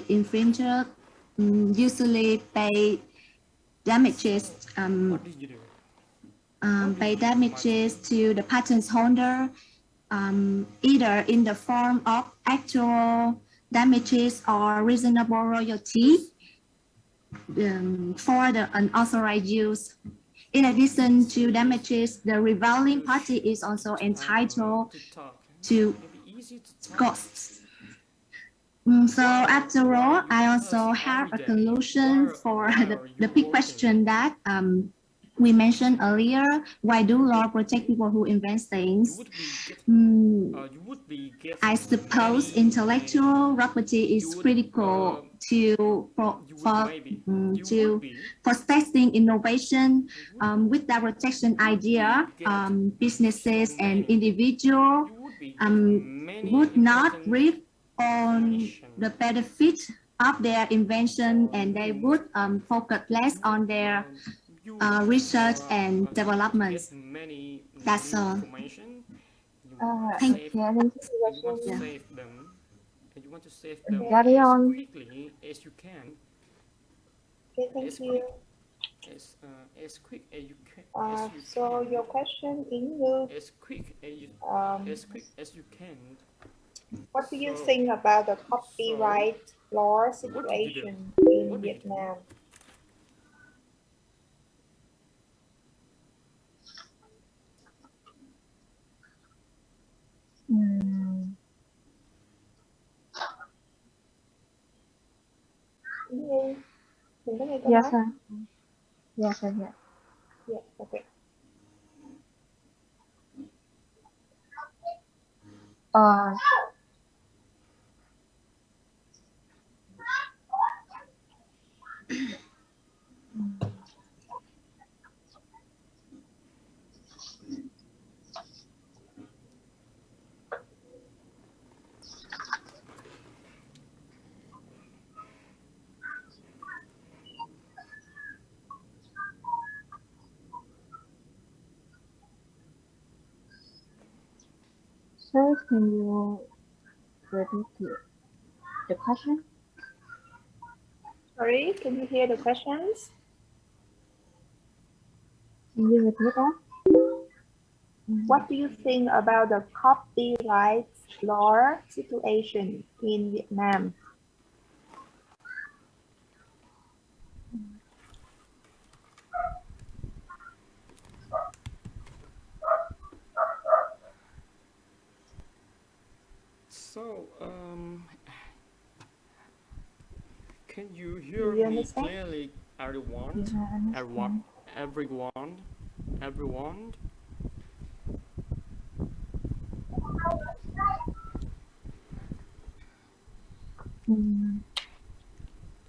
infringer usually pay damages. Pay damages to the patent holder, either in the form of actual damages or reasonable royalty for the unauthorized use. In addition to damages, the reviling party is also entitled to costs. So after all, I also have a conclusion for the big question that we mentioned earlier. Why do law protect people who invent things? I suppose intellectual property is critical for testing innovation. With that protection idea, businesses and individuals would not reap on the benefit of their invention, and they would focus less on their research and development. That's all. Okay, thank you. You want to save them, and you want to save them Carry as on. quickly as you can. Okay, thank you. As quick as you can. So your question includes as quick as you can. What do you think about the copyright law situation in Vietnam? Mình có nghe câu Yes, nói. sir. Yes, sir. Yes. Yeah, okay. Sir, can you repeat the question? Sorry, can you hear the questions? Can you repeat that? What do you think about the copyright law situation in Vietnam? So, can you hear me clearly, everyone? Everyone?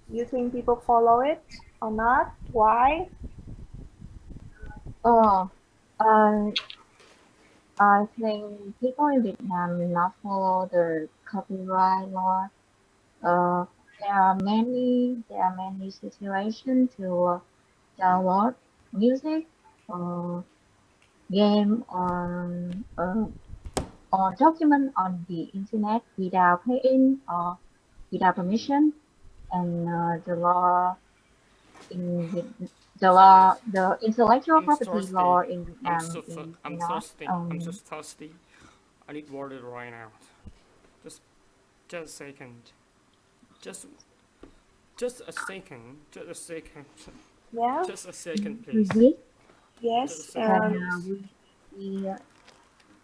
You think people follow it or not? Why? I think people in Vietnam will not follow the copyright law. There are many situations to download music or game or document on the internet without paying or without permission, and the intellectual property law in Vietnam is I'm not. just thirsty. I need water right now. Just a second. Just a second. Yeah. Just a second, please. Really? Yes.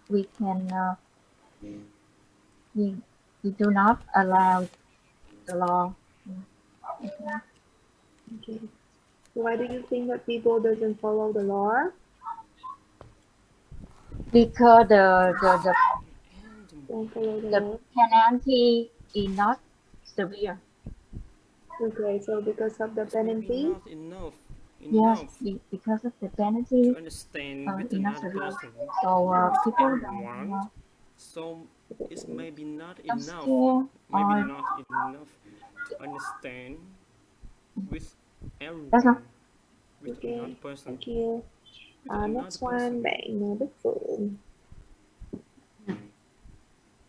We can we do not allow the law. Okay. Why do you think that people doesn't follow the law? Because the law. penalty is not severe. Okay, so because of the penalty? Not enough. Yes, because of the penalty to understand with is not another severe. person. So people Everyone. don't. So it's maybe not enough. Maybe not enough to understand with everyone. With another person. Thank you. Next one, bạn Đức Phượng.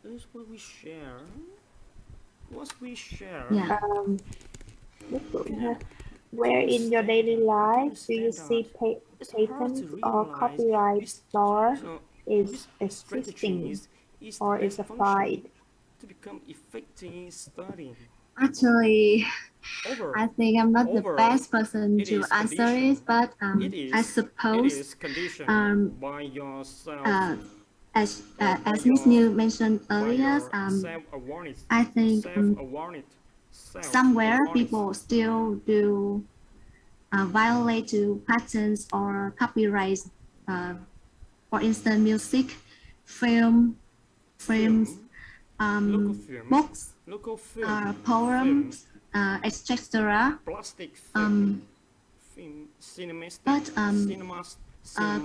This is what we share. What we share. Yeah. Đức Phượng ha. Where in your daily life do you see patents or copyright law is existing or is applied? To become effective studying. Actually, I think I'm not the best person to answer it, but I suppose by yourself as Miss New mentioned earlier, I think somewhere people still do violate to patents or copyrights. For instance, music, films, books, poems, etc. But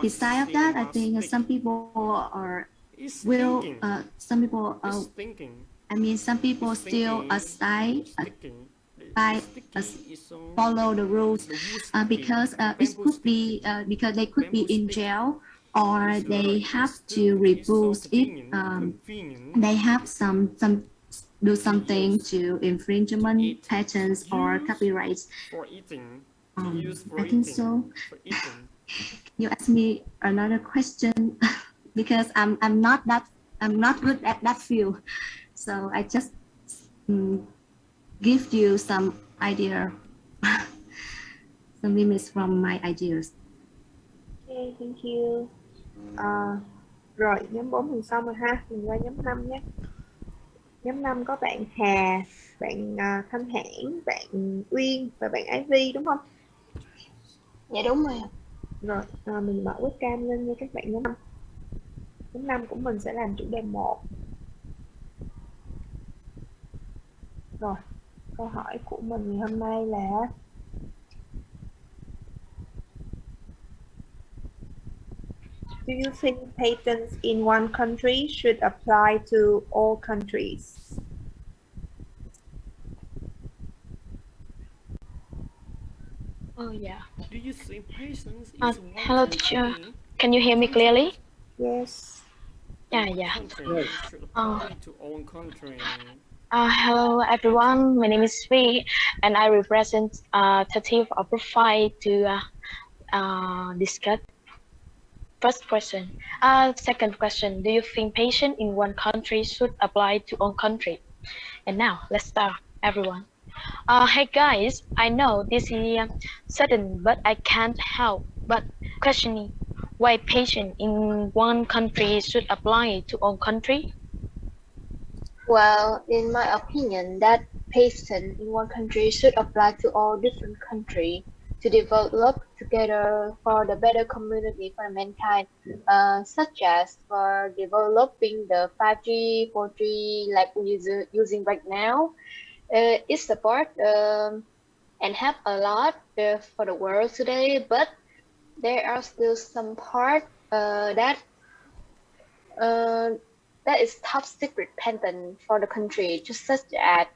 besides that, I think some people some people still aside by follow the rules because it could be because they could be in jail or they have to reboot it. They have some do something to infringement patents or copyrights. I think so. You ask me another question because I'm not good at that field, so I just give you some idea, some limits from my ideas. Okay, thank you. Rồi, nhóm 4 mình xong rồi ha, mình qua nhóm 5 nhé. Nhóm 5 có bạn Hà, bạn Thanh Hãn, bạn Uyên và bạn Ái Vi đúng không? Dạ đúng rồi. Rồi, mình mở webcam lên nha các bạn nhóm 5. Nhóm 5 của mình sẽ làm chủ đề 1. Rồi, câu hỏi của mình ngày hôm nay là do you think patents in one country should apply to all countries? Oh yeah. Do you think patience is Hello teacher. Can you hear me clearly? Yes. Yeah. Should apply to all countries. Hello everyone. My name is Vi, and I represent 30th of profile to discuss. First question. Second question. Do you think patent in one country should apply to all countries? And now let's start, everyone. Hey guys, I know this is sudden, but I can't help but questioning why patent in one country should apply to all countries. Well, in my opinion, that patent in one country should apply to all different countries to develop together for the better community for mankind, such as for developing the 5G, 4G like we're using right now. It support and help a lot for the world today, but there are still some part that is top secret patent for the country, just such as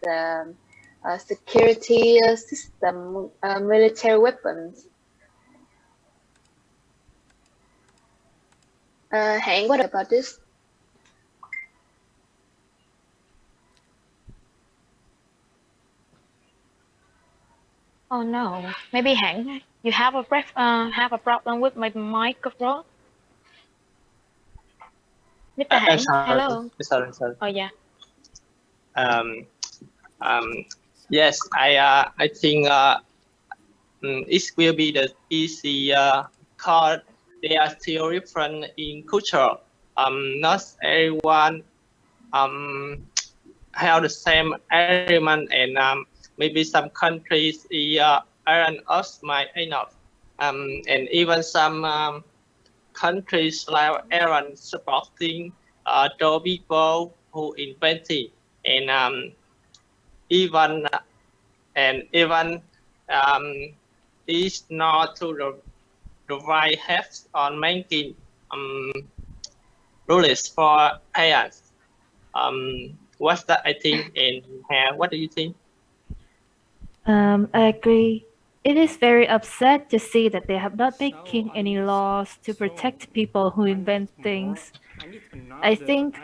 security system, military weapons. Hang, what about this? Oh no, maybe Hang, you have a problem with my microphone. Mr. Hang, hello. Sorry. Oh yeah. Yes, I think it will be the easy because they are still different in culture. Not everyone have the same element, and maybe some countries aren't as much enough. And even some countries like Iran supporting those people who invented, and even is not to the right heads on making rules for parents. What's that I think, and what do you think? I agree. It is very upset to see that they have not making any laws to protect people who invent things. I think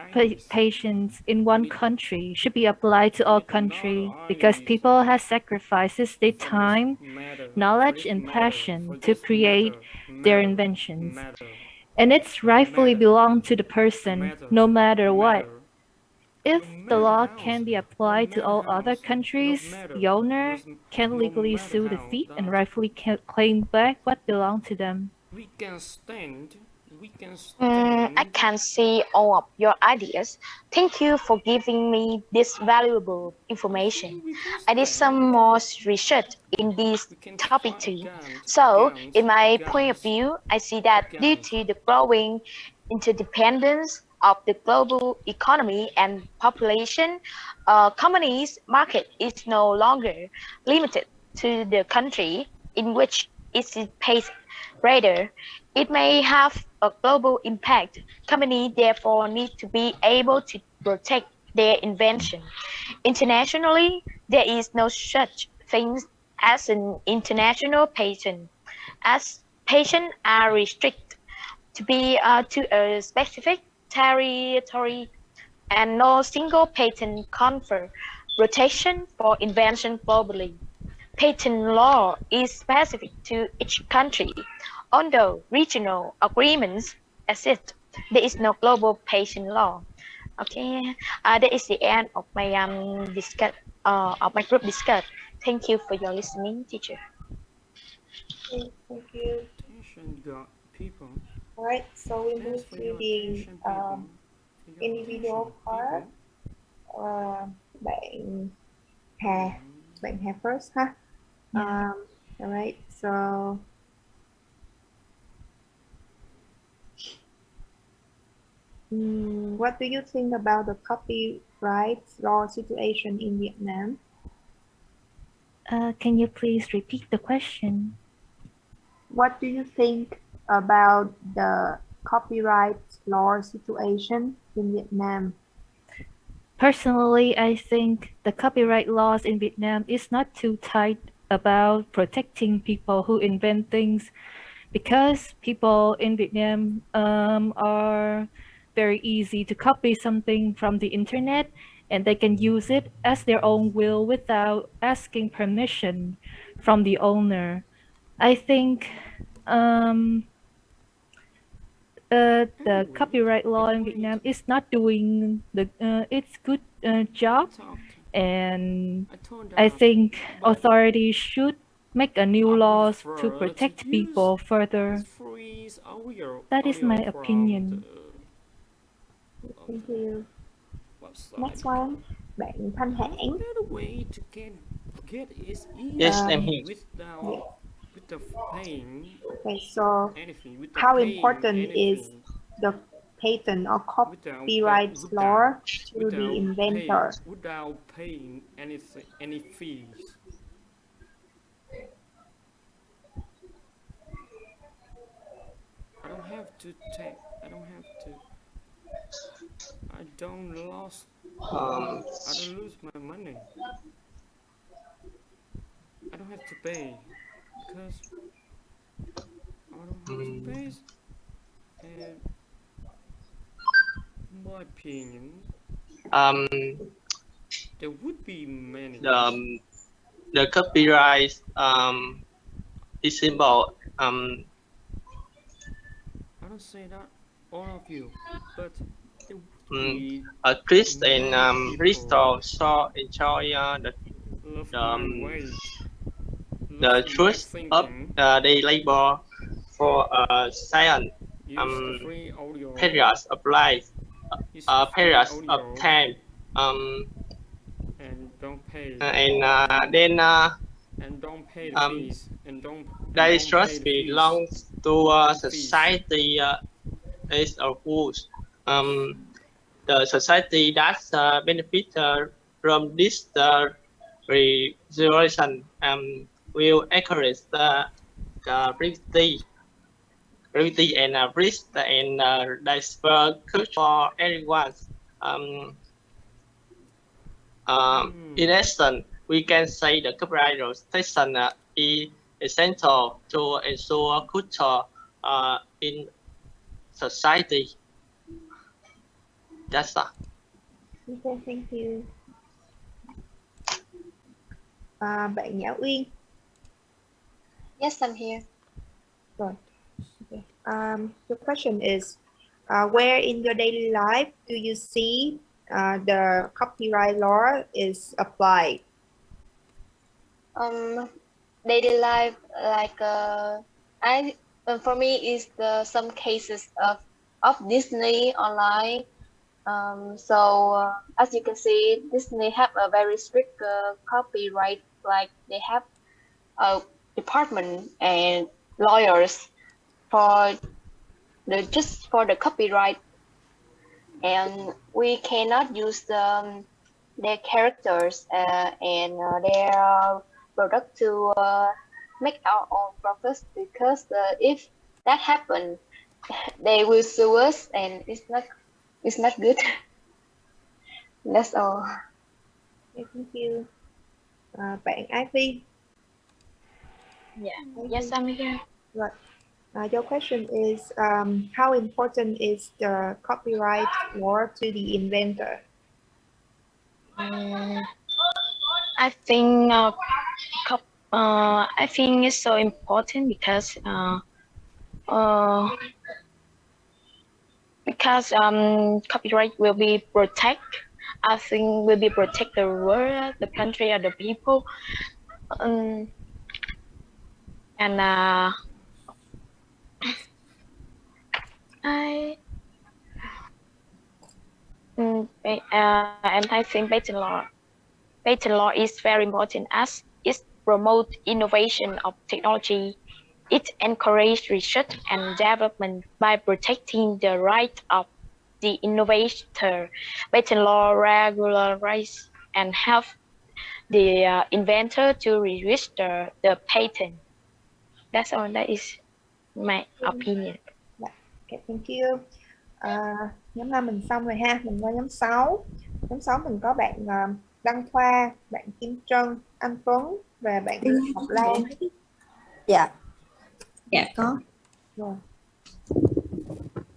patience in one country should be applied to all countries because people have sacrificed their time, knowledge, and passion to create their inventions. And it's rightfully belong to the person, no matter what. If the law can be applied to all other countries, the owner can legally sue the thief and rightfully claim back what belonged to them. We can stand I can see all of your ideas. Thank you for giving me this valuable information. I did some more research in this topic too. So, in my point of view, I see that due to the growing interdependence of the global economy and population, companies' market is no longer limited to the country in which it is based. Rather, it may have a global impact. Companies therefore need to be able to protect their invention. Internationally, there is no such thing as an international patent, as patents are restricted to a specific territory, and no single patent confer protection for invention globally. Patent law is specific to each country. Although regional agreements exist, there is no global patent law. Okay, that is the end of my group discuss. Thank you for your listening, teacher. Okay, thank you. Attention, God, people. All right, so we Thanks move for to your the attention, people. For your individual attention, part. people. Bạn Hà first ha. All right, so what do you think about the copyright law situation in Vietnam? Can you please repeat the question? What do you think about the copyright law situation in Vietnam? Personally, I think the copyright laws in Vietnam is not too tight about protecting people who invent things, because people in Vietnam are very easy to copy something from the internet, and they can use it as their own will without asking permission from the owner. I think the copyright law in Vietnam is not doing its good job, and I think authorities should make a new laws to protect people further. That is my opinion. Thank you. Next one, bạn Thanh Hãn. Yes, I'm here. Without paying Okay, so anything, without how paying important is anything, the patent or copyright law to the inventor? without paying anything, any fees. I don't have to take. I don't have to. I don't lose. I don't lose my money. I don't have to pay because I don't have to pay. And in my opinion, there would be many. The copyright is about I don't say that all of you, but there would be Chris many and people Bristol so enjoy love my weight, the love my truth of thinking. their labor for science, Use the free audio. periods of life, Use the free periods of audio. time, and don't pay. Then and don't pay the fees. And don't that pay trust the fees. belongs to society as a whole. The society that benefit from this regulation will encourage the privacy and risk and diverse culture for everyone. In essence, we can say the copyright protection is essential to ensure culture in society. That's all. Okay, thank you. Bạn Nhã Uyên. Yes, I'm here. Rồi. Okay. The question is, where in your daily life do you see the copyright law is applied? Daily life, like For me, is the some cases of Disney online. As you can see, Disney have a very strict copyright. Like they have a department and lawyers for just for the copyright, and we cannot use their characters and their product to make our own profits, because if that happen, they will sue us, and it's not good. That's all. Okay, thank you. Bạn Ivy. Yeah. Yes, I'm here. Right. Your question is how important is the copyright law to the inventor? I think I think it's so important uh, because copyright will be protect. I think will be protect the world, the country, or the people. And I and I think patent law is very important as it promotes innovation of technology. It encourages research and development by protecting the right of the innovator. Patent law regularizes and help the inventor to register the patent. That's all. That is my opinion. Okay, thank you. Nhóm 5 mình xong rồi ha, mình qua nhóm 6. Nhóm 6 mình có bạn Đăng Khoa, bạn Kim Trân, anh Tuấn và bạn Ngọc Lan. Dạ. Dạ có. Rồi.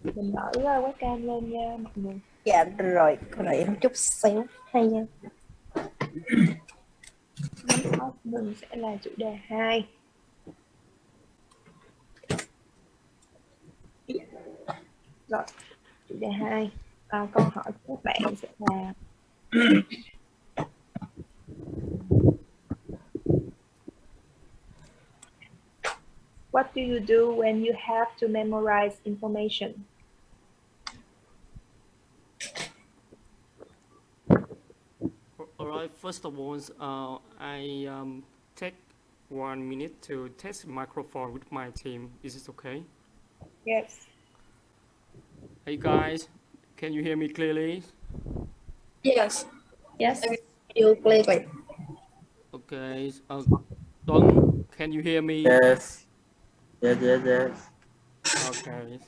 Mình mở webcam lên nha mọi người. Dạ rồi, có đợi em chút xíu hay nha. Nhóm 6 mình sẽ là chủ đề 2. Rồi, chủ đề 2. Câu hỏi của các bạn sẽ là what do you do when you have to memorize information? All right. First of all, I take 1 minute to test microphone with my team. Is it okay? Yes. Hey guys, can you hear me clearly? Yes. Yes. You clearly. Okay. Tuấn, can you hear me? Yes. Yes. Okay.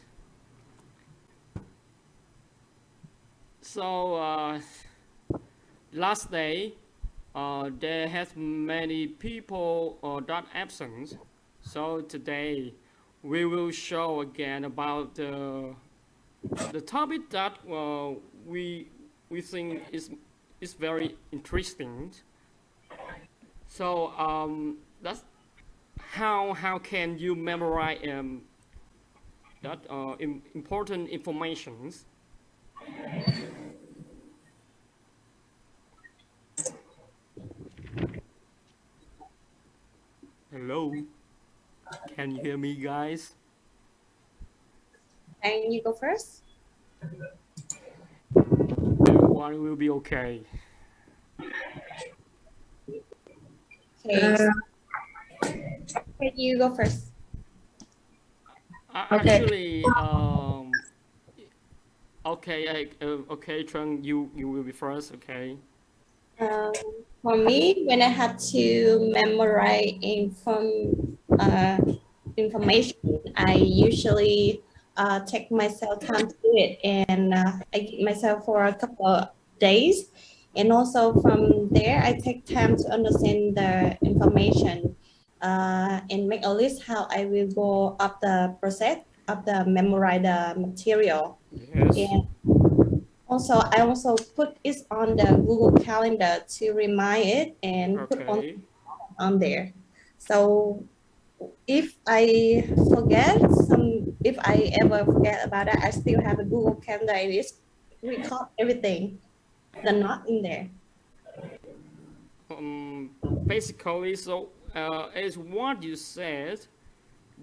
So last day, there has many people that absent. So today, we will show again about the topic that we think is very interesting. So that's how can you memorize that important informations. Hello, can you hear me, guys? And you go first. Everyone will be okay. Okay. You go first. Actually, okay, Trung, you will be first, okay? For me, when I have to memorize information, I usually take myself time to do it, and I give myself for a couple of days, and also from there I take time to understand the information and make a list how I will go up the process of the memorize the material. Yes. And also, I also put it on the Google Calendar to remind it and put on there. So if I ever forget about that, I still have a Google Calendar and it's record everything, the not in there. Basically, so as what you said,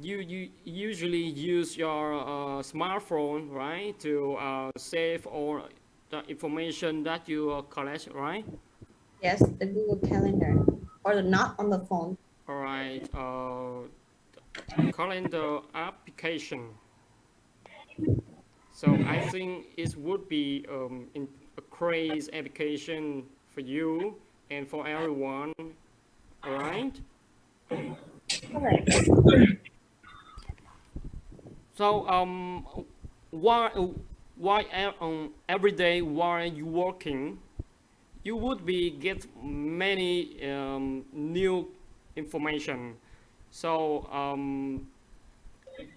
you usually use your smartphone, right, to save all the information that you collect, right? Yes, the Google Calendar or the not on the phone. All right, calendar application. So I think it would be a crazy application for you and for everyone. All right. Correct. So why every day while you working, you would be get many new information. So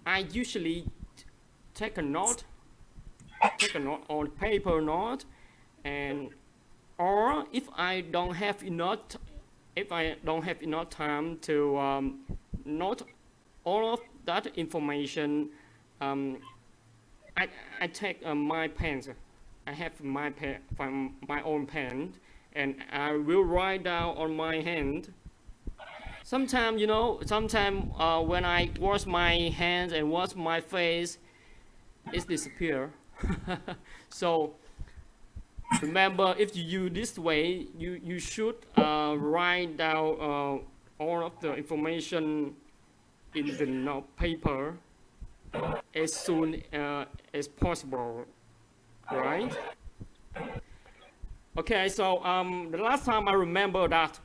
I usually take a note on paper note, and or if I don't have enough time to note all of that information, um, I take my pens. I have my pen, from my own pen, and I will write down on my hand. Sometimes, when I wash my hands and wash my face, it disappear. So remember, if you use this way, you should write down all of the information in the paper as soon as possible, right? Okay, so the last time I remember that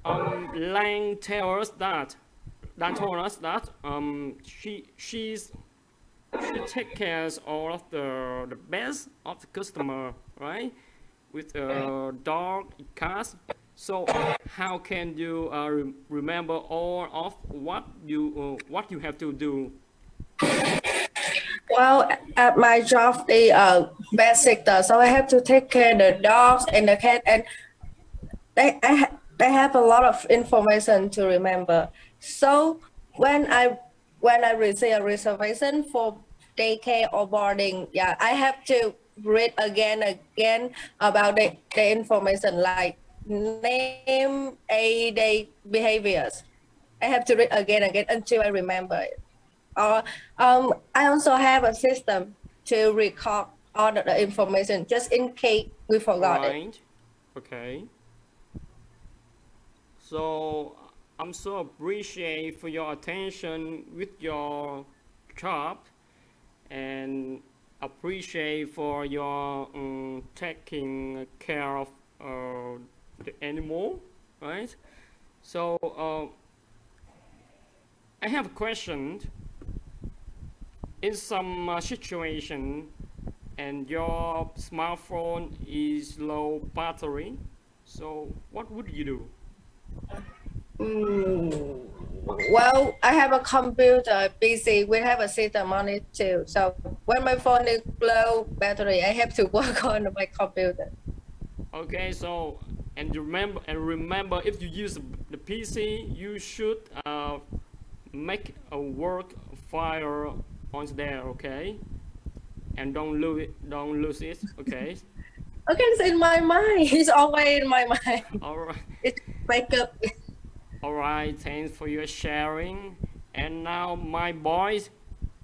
Lang told us that she take care of all of the best of the customer, right? With dog, cats. So how can you remember all of what you have to do? Well, at my job, the basic, so I have to take care of the dogs and the cat, and they have a lot of information to remember. So when I receive a reservation for daycare or boarding, yeah, I have to read again about the information like name, age, behaviors. I have to read again until I remember it. Or I also have a system to record all the information just in case we forgot it. Right. Okay. So I'm so appreciate for your attention with your job, and appreciate for your taking care of the animal, right? So I have a question. In some situation, and your smartphone is low battery, so what would you do? Well, I have a computer PC. We have a system on it too. So when my phone is low battery, I have to work on my computer. Okay, so remember, if you use the PC, you should make a work file on there, okay? And don't lose it, okay? Okay, it's in my mind. It's always in my mind. All right. It's wake up. All right, thanks for your sharing. And now, my boys,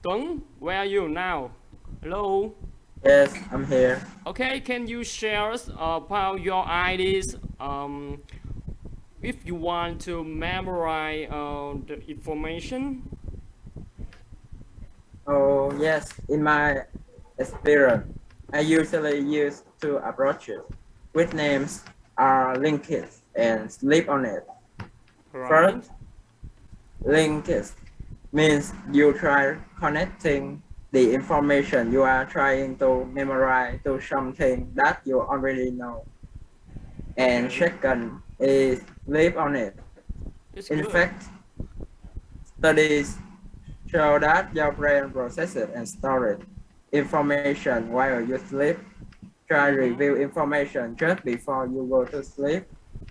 Tuấn, where are you now? Hello. Yes, I'm here. Okay, can you share us about your ideas? If you want to memorize the information. Oh, yes. In my experience, I usually use two approaches, with names are linked and sleep on it. Right. First, linked means you try connecting the information you are trying to memorize to something that you already know. And second is sleep on it. In fact, studies show that your brain processes and stores information while you sleep. Try review information just before you go to sleep,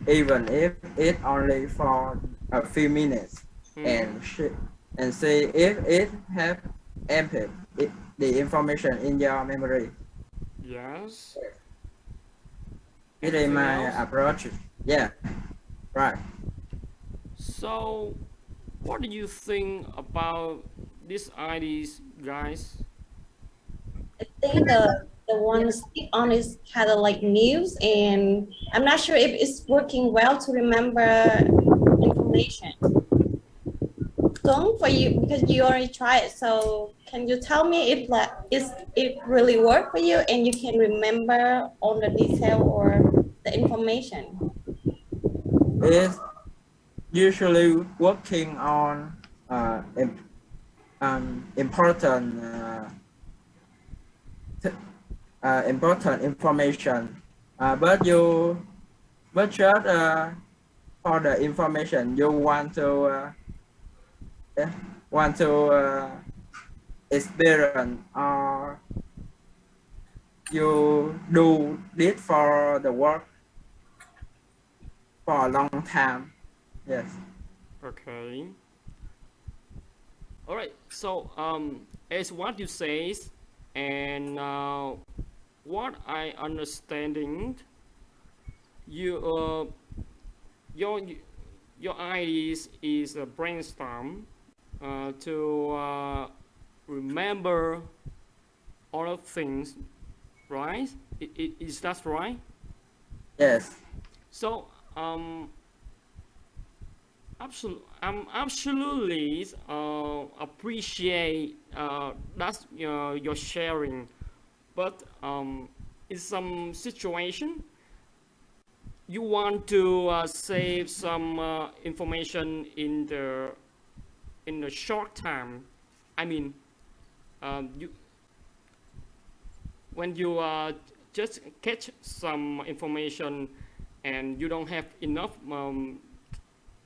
even if it's only for a few minutes, and see if it has emptied the information in your memory. Yes. It is my approach. Yeah, right. So What do you think about these ideas, guys? I think the one stick on is kind of like news, and I'm not sure if it's working well to remember information. Gong for you because you already tried it. So can you tell me if it really worked for you and you can remember all the detail or the information? It's usually working on important important information, but just for the information you want to experience, or you do this for the work for a long time. Yes. Okay. All right. So as what you say, and what I understanding, you your ideas is a brainstorm to remember all of things, right? Is that right? Yes. So I'm absolutely appreciate that's your sharing, but in some situation you want to save some information in the short time. I mean, you when you just catch some information and you don't have enough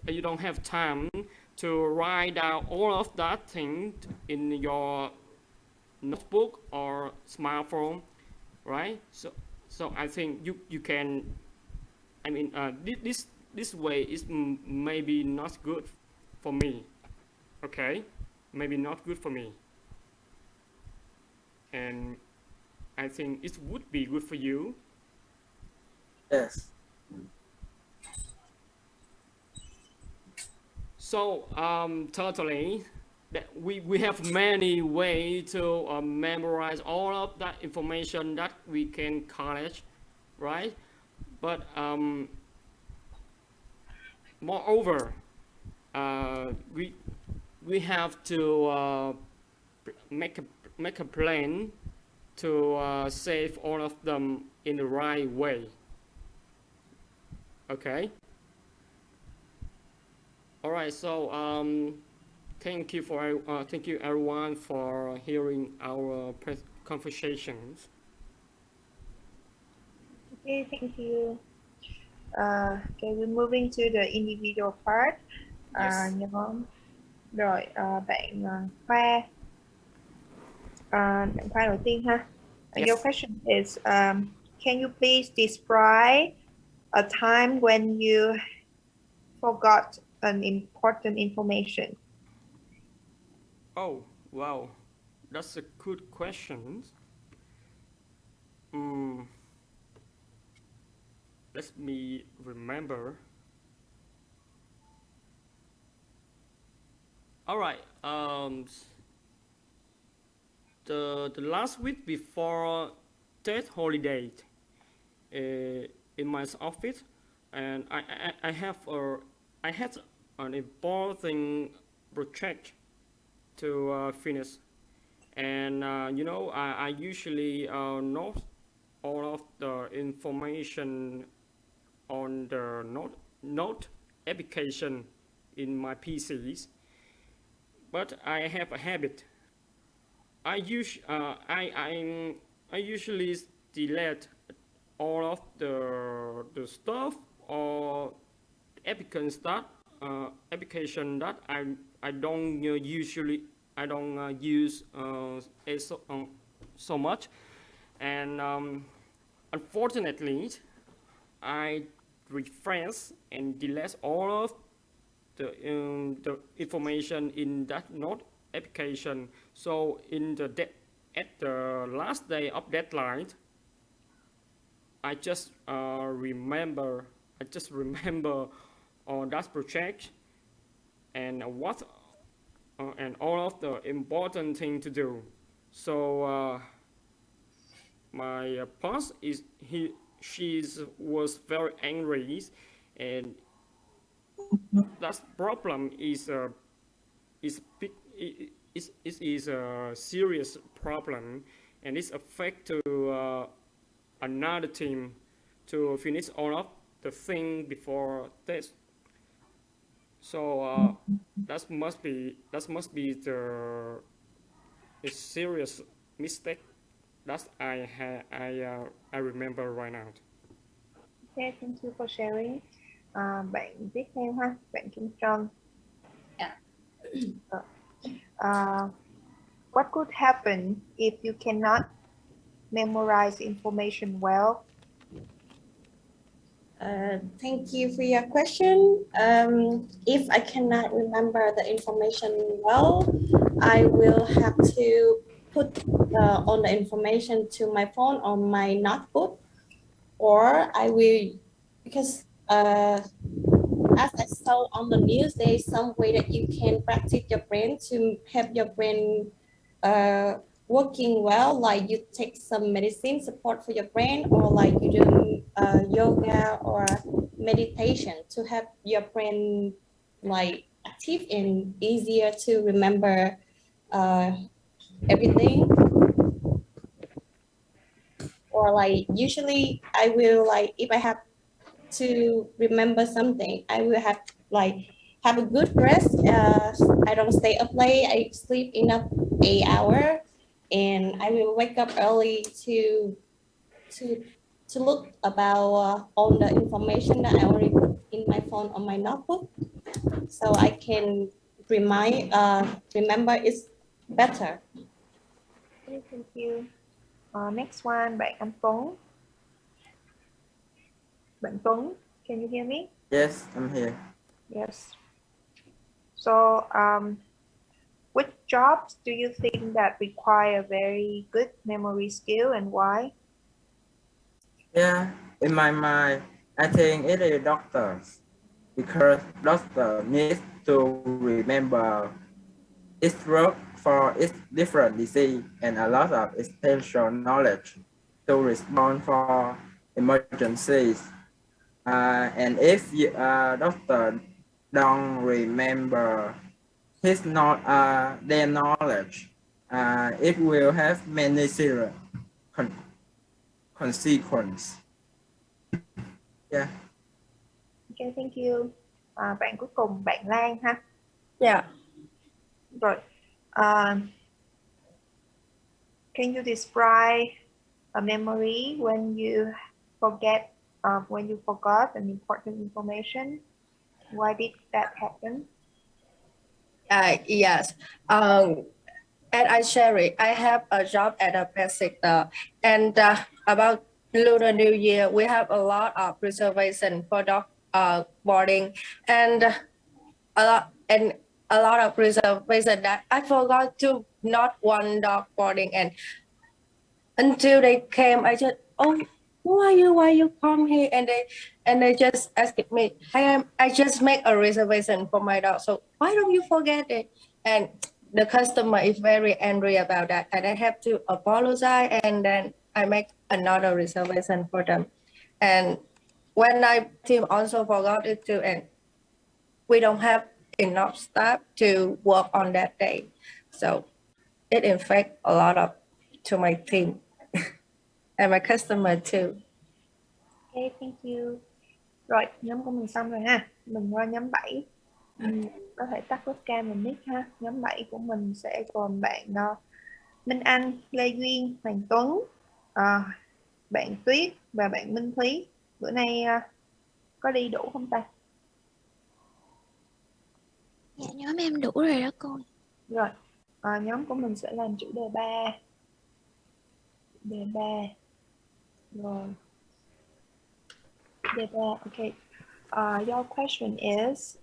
you don't have time to write down all of that thing in your notebook or smartphone, right? So I think you can, I mean, this way is maybe not good for me. Okay, maybe not good for me, and I think it would be good for you. Yes. So totally, that we have many ways to memorize all of that information that we can collect, right? But moreover, we have to make a plan to save all of them in the right way. Okay. All right. So thank you everyone for hearing our conversations. Okay, thank you. Okay, we're moving to the individual part. Yes. Nhóm rồi bạn Khoa. Bạn Khoa đầu tiên ha. Yes. Your question is, can you please describe a time when you forgot an important information? Oh, wow. That's a good question. Let me remember. All right. The last week before that holiday, in my office, and I had an important project to finish, and I usually note all of the information on the note application in my PCs, but I have a habit. I usually delete all of the stuff or application that I don't usually I don't use so much, and unfortunately I refresh and delete all of the information in that note application. So at the last day of deadline, I just remember on that project, and what and all of the important thing to do. So my boss was very angry, and that problem is big. It is a serious problem, and it's affect to another team to finish all of the thing before test. So that must be the a serious mistake that I remember right now. Okay, thank you for sharing. Bạn tiếp theo ha, bạn Kim Trân. What could happen if you cannot memorize information well? Thank you for your question. If I cannot remember the information well, I will have to put all the information to my phone or my notebook, or I will, because as I saw on the news, there is some way that you can practice your brain to have your brain working well, like you take some medicine support for your brain, or like you do yoga or meditation to have your brain like active and easier to remember everything. Or like usually I will, like if I have to remember something, I will have a good rest. I don't stay up late. I sleep enough 8 hours, and I will wake up early to look about all the information that I already put in my phone or my notebook, so I can remember it better. Okay, thank you. Next one, bạn Anh Tuấn. Bạn Tuấn, can you hear me? Yes, I'm here. Yes. So, which jobs do you think that require very good memory skill and why? Yeah, in my mind, I think it is doctors because doctor needs to remember its drug for its different disease and a lot of essential knowledge to respond for emergencies. And if doctor don't remember their knowledge, it will have many serious consequences. Yeah. Okay, thank you. Bạn cuối cùng, bạn Lan ha. Yeah. Rồi. Can you describe a memory when you forgot an important information? Why did that happen? Yes. And I share it. I have a job at a pet sector, and about Lunar New Year, we have a lot of reservation for dog boarding, and a lot of reservation that I forgot to not one dog boarding, and until they came, I just, oh, why you come here, and they just asked me, I just make a reservation for my dog, so why don't you forget it? And the customer is very angry about that, and I have to apologize, and then I make another reservation for them. And when my team also forgot it too, and we don't have enough staff to work on that day, so it affects a lot of to my team and my customer too. Okay, thank you. Rồi, nhóm của mình xong rồi ha. Mình qua nhóm 7. Có thể tắt webcam và mic ha. Nhóm 7 của mình sẽ gồm bạn Minh Anh, Lê Duyên, Hoàng Tuấn, bạn Tuyết và bạn Minh Thúy. Bữa nay có đi đủ không ta? Dạ, nhóm em đủ rồi đó cô. Rồi, nhóm của mình sẽ làm chủ đề 3. Đề 3. Rồi. Đề 3, okay. Your question is,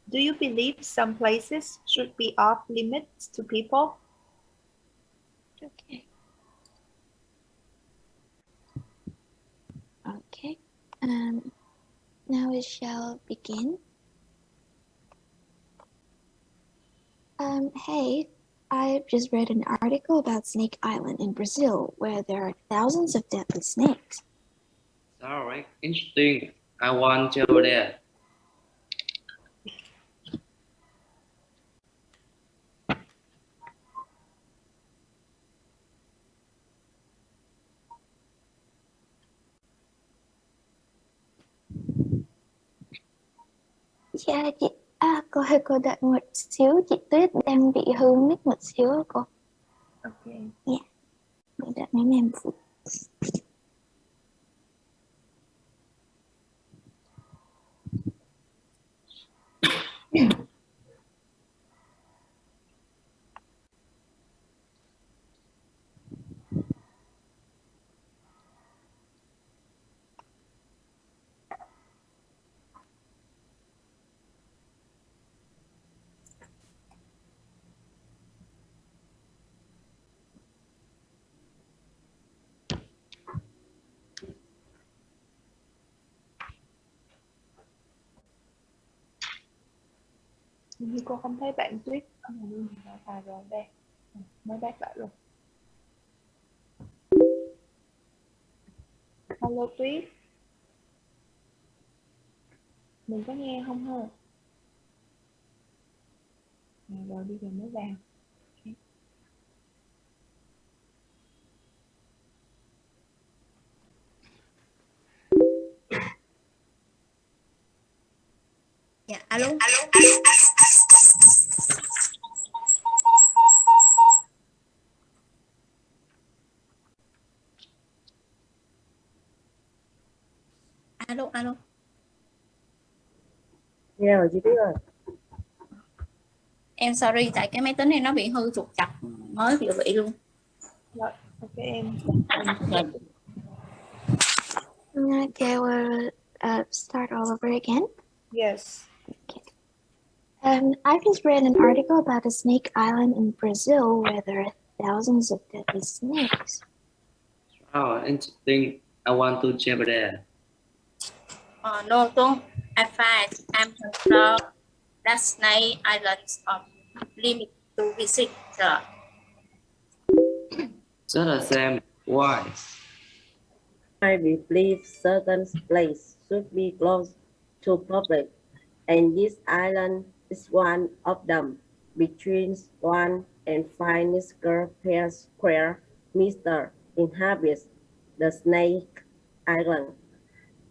do you believe some places should be off limits to people? Okay. Now we shall begin. Hey, I've just read an article about Snake Island in Brazil where there are thousands of deadly snakes. Alright, interesting. I want to go there. Dạ chị, cô đợi một xíu, chị Tuyết đang bị hư mic một xíu cô. Ok. Dạ, để đợi mấy em phụ. Hình như cô không thấy bạn Tuyết rồi đây. Mới back lại luôn. Hello Tuyết. Mình có nghe không hả? Rồi bây giờ mới vào. Okay. Dạ, alo. Alo. Nghe rồi chị Tuyết ơi. Em sorry, tại cái máy tính này nó bị hư trục trặc, mới bị luôn. Rồi, ok em. Okay, we'll start all over again. Yes. Okay. I just read an article about a snake island in Brazil where there are thousands of deadly snakes. Oh, interesting. I want to travel there. No, don't. I'm concerned that Snake Islands are limited to visit. Just the same. Why? I believe certain places should be closed to public, and this island is one of them. Between 1 and 5 square meter inhabits the Snake Island.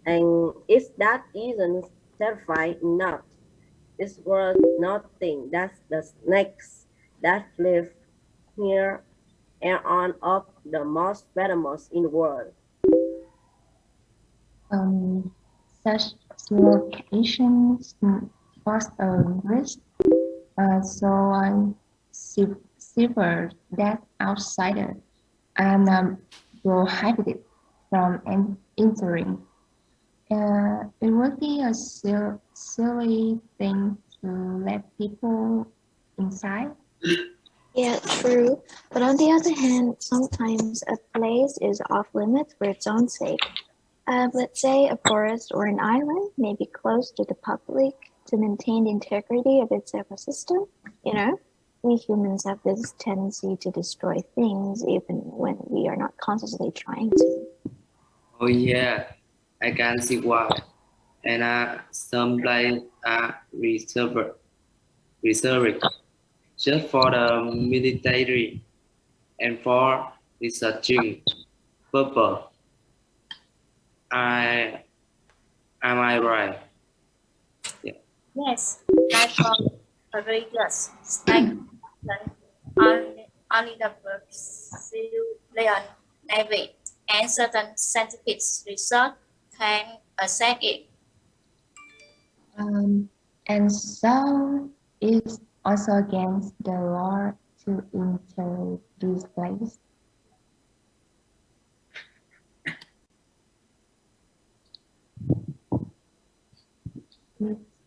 And if that isn't terrifying enough, it's worth noting that the snakes that live here are one of the most venomous in the world. Such locations pose a risk, so I severed that outsider and prohibited from entering. It would be a silly thing to let people inside. Yeah, true. But on the other hand, sometimes a place is off limits for its own sake. Let's say a forest or an island may be closed to the public to maintain the integrity of its ecosystem. You know, we humans have this tendency to destroy things even when we are not consciously trying to. Oh yeah, I can see why. And some places are reserved just for the military and for researching purpose. Am I right? Yeah. Yes, like a religious Snake Island, only the Brazilian Navy and certain scientific research can access it. And so it's also against the law to enter this place.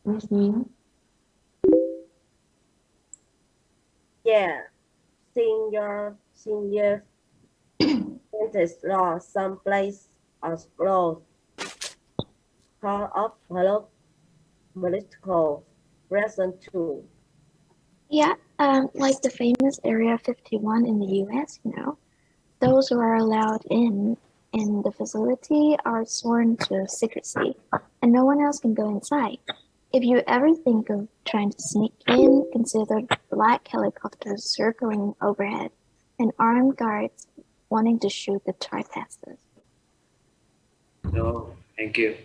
Miss Min? Yeah, senior scientist law, some places are closed part of political reason too. Yeah, like the famous Area 51 in the US, you know, those who are allowed in the facility are sworn to secrecy, and no one else can go inside. If you ever think of trying to sneak in, consider black helicopters circling overhead and armed guards wanting to shoot the trespassers. No, thank you.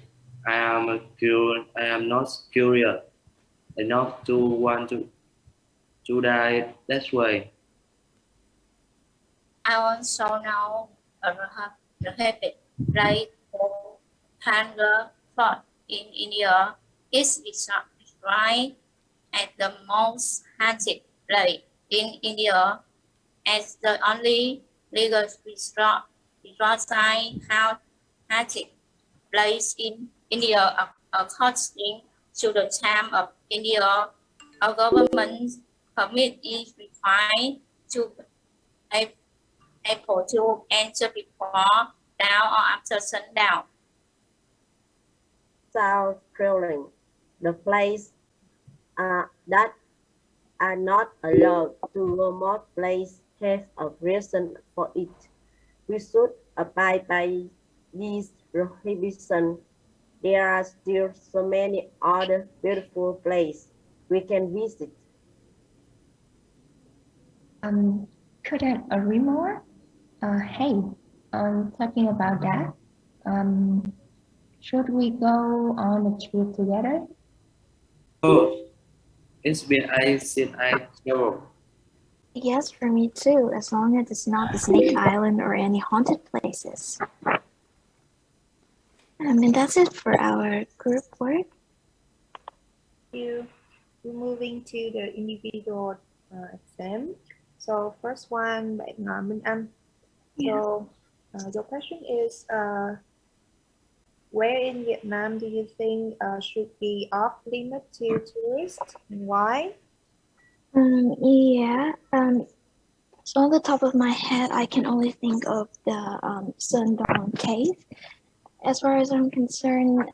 I am not curious enough to want to die that way. I also know a rapid right hunger plot in India is described as the most haunted place in India as the only legal resort sign haunted place in India according to the Time of India. Our government permit is required to able to enter before down or after sundown. Sounds thrilling. The place that are not allowed to remote place have a reason for it. We should abide by these prohibitions. There are still so many other beautiful places we can visit. Couldn't agree more. Hey, talking about that, um, should we go on a trip together? Oh, it's been ages since I traveled. Yes, for me too, as long as it's not the Snake Island or any haunted places. And that's it for our group work. We're moving to the individual exam. So first one, bạn Minh Anh. So your question is, where in Vietnam do you think should be off limit to tourists and why? Yeah, so on the top of my head, I can only think of the Sơn Dong Cave. As far as I'm concerned,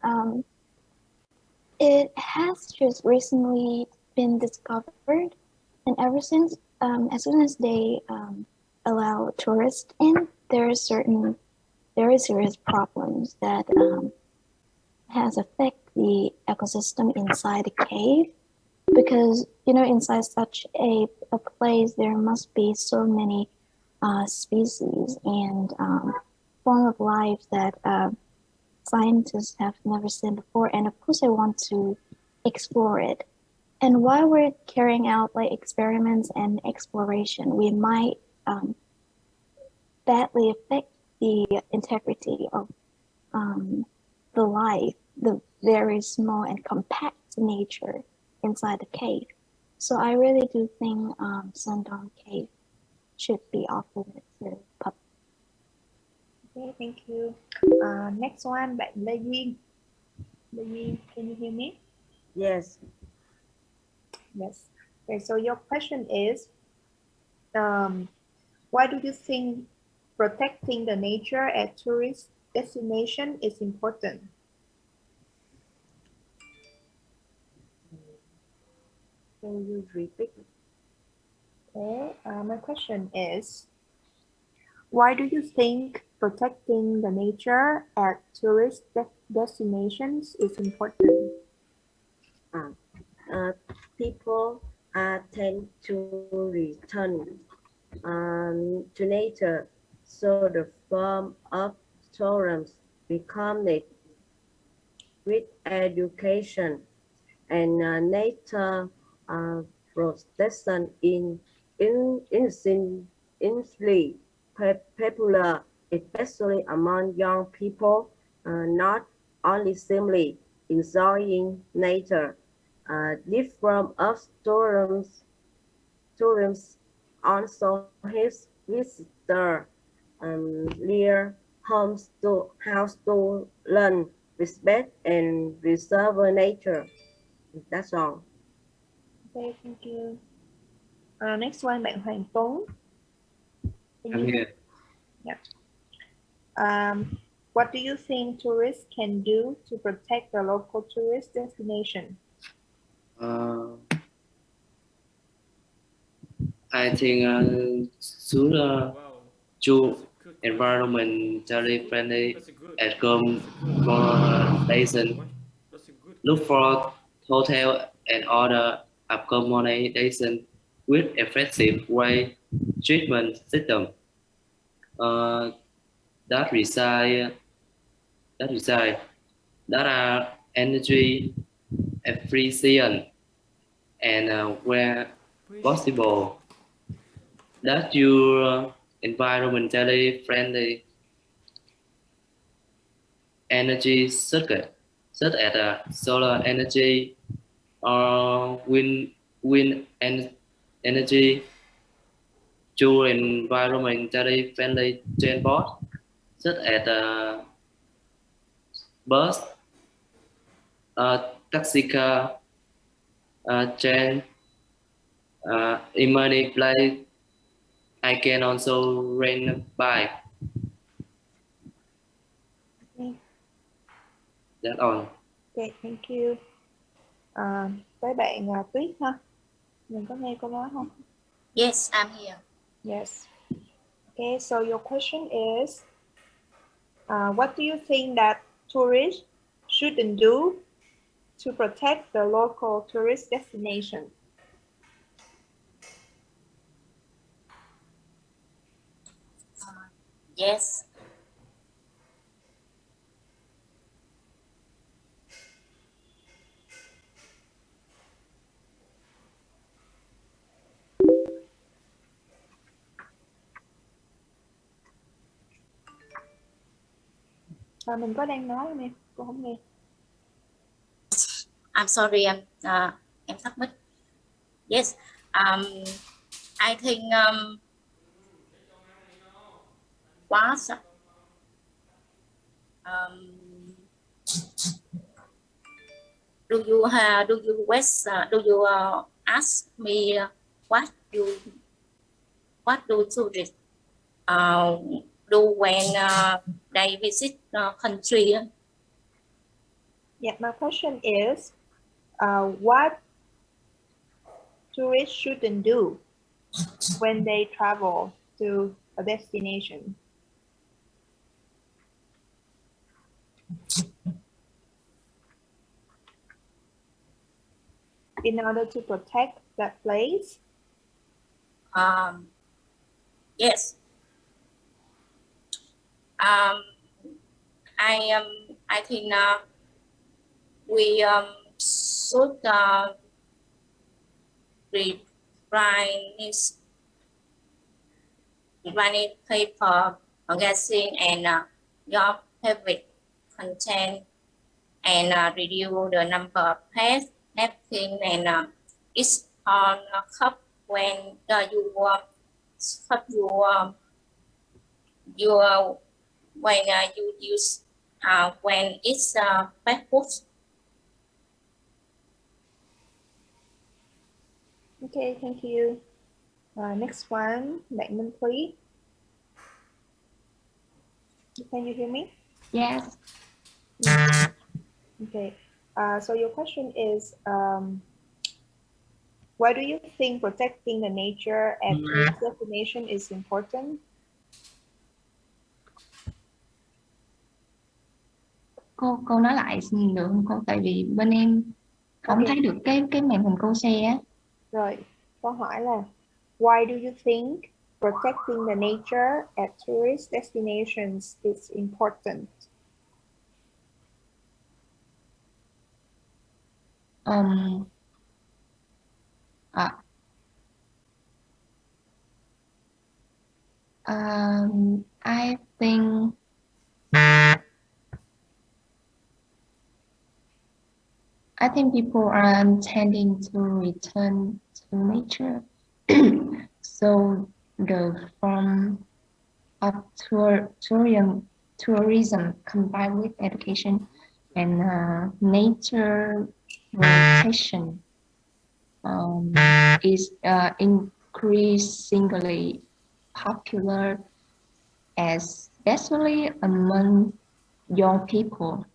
it has just recently been discovered, and ever since, as soon as they allow tourists in, there is serious problems that has affect the ecosystem inside the cave, because you know inside such a place there must be so many species and form of life that scientists have never seen before, and of course I want to explore it. And while we're carrying out like experiments and exploration, we might badly affect the integrity of the life, the very small and compact nature inside the cave. So I really do think Sundong Cave should be off limits to public. Okay, thank you. Next one, bạn Lê Duyên. Lê Duyên, can you hear me? Yes. Yes. Okay, so your question is, why do you think protecting the nature at tourist destination is important? Can you repeat? Okay, my question is, why do you think protecting the nature at tourist destinations is important? People tend to return to nature, so the form of tourism become it with education and nature protection in popular, especially among young people, not only simply enjoying nature. This form of tourism also helps visitors near homes to house to learn, respect, and preserve nature. That's all. Okay, thank you. Next one, bạn Hoàng Tuấn. I'm here. Yeah. What do you think tourists can do to protect the local tourist destination? I think should choose environmentally friendly accommodation. Look for hotel and other accommodation with effective waste treatment system uh, that reside that reside that are energy efficient and where possible that you environmentally friendly energy circuit, such as solar energy or energy to environmentally friendly transport, such as bus, taxi car, train, in many places. I can also rent a bike. Okay, That's all. okay, thank you. Tới bạn Tuyết ha. Mình có nghe câu nói không? Yes, I'm here. Yes. Okay, so your question is, what do you think that tourists shouldn't do to protect the local tourist destination? Yes. Mình có đang nói không em? Cô không nghe. I'm sorry, em thắc mắc. Yes, I think was do you ask me what do tourists do when they visit country? Yeah, my question is, what tourists shouldn't do when they travel to a destination? In order to protect that place? Yes. I think we should write paper magazine and your favorite content and reduce the number of pages, napkin and it's on a cup when you use when it's back food. Okay, thank you. Next one, bạn Minh Thúy. Can you hear me? Yes. Okay. So your question is, why do you think protecting the nature at tourist destination is important? Cô nói lại được không cô? Tại vì bên em không Okay. thấy được cái màn hình cô share. Rồi, câu hỏi là, why do you think protecting the nature at tourist destinations is important? I think people are tending to return to nature. So the form of tourism combined with education and nature rotation is increasingly popular, especially among young people,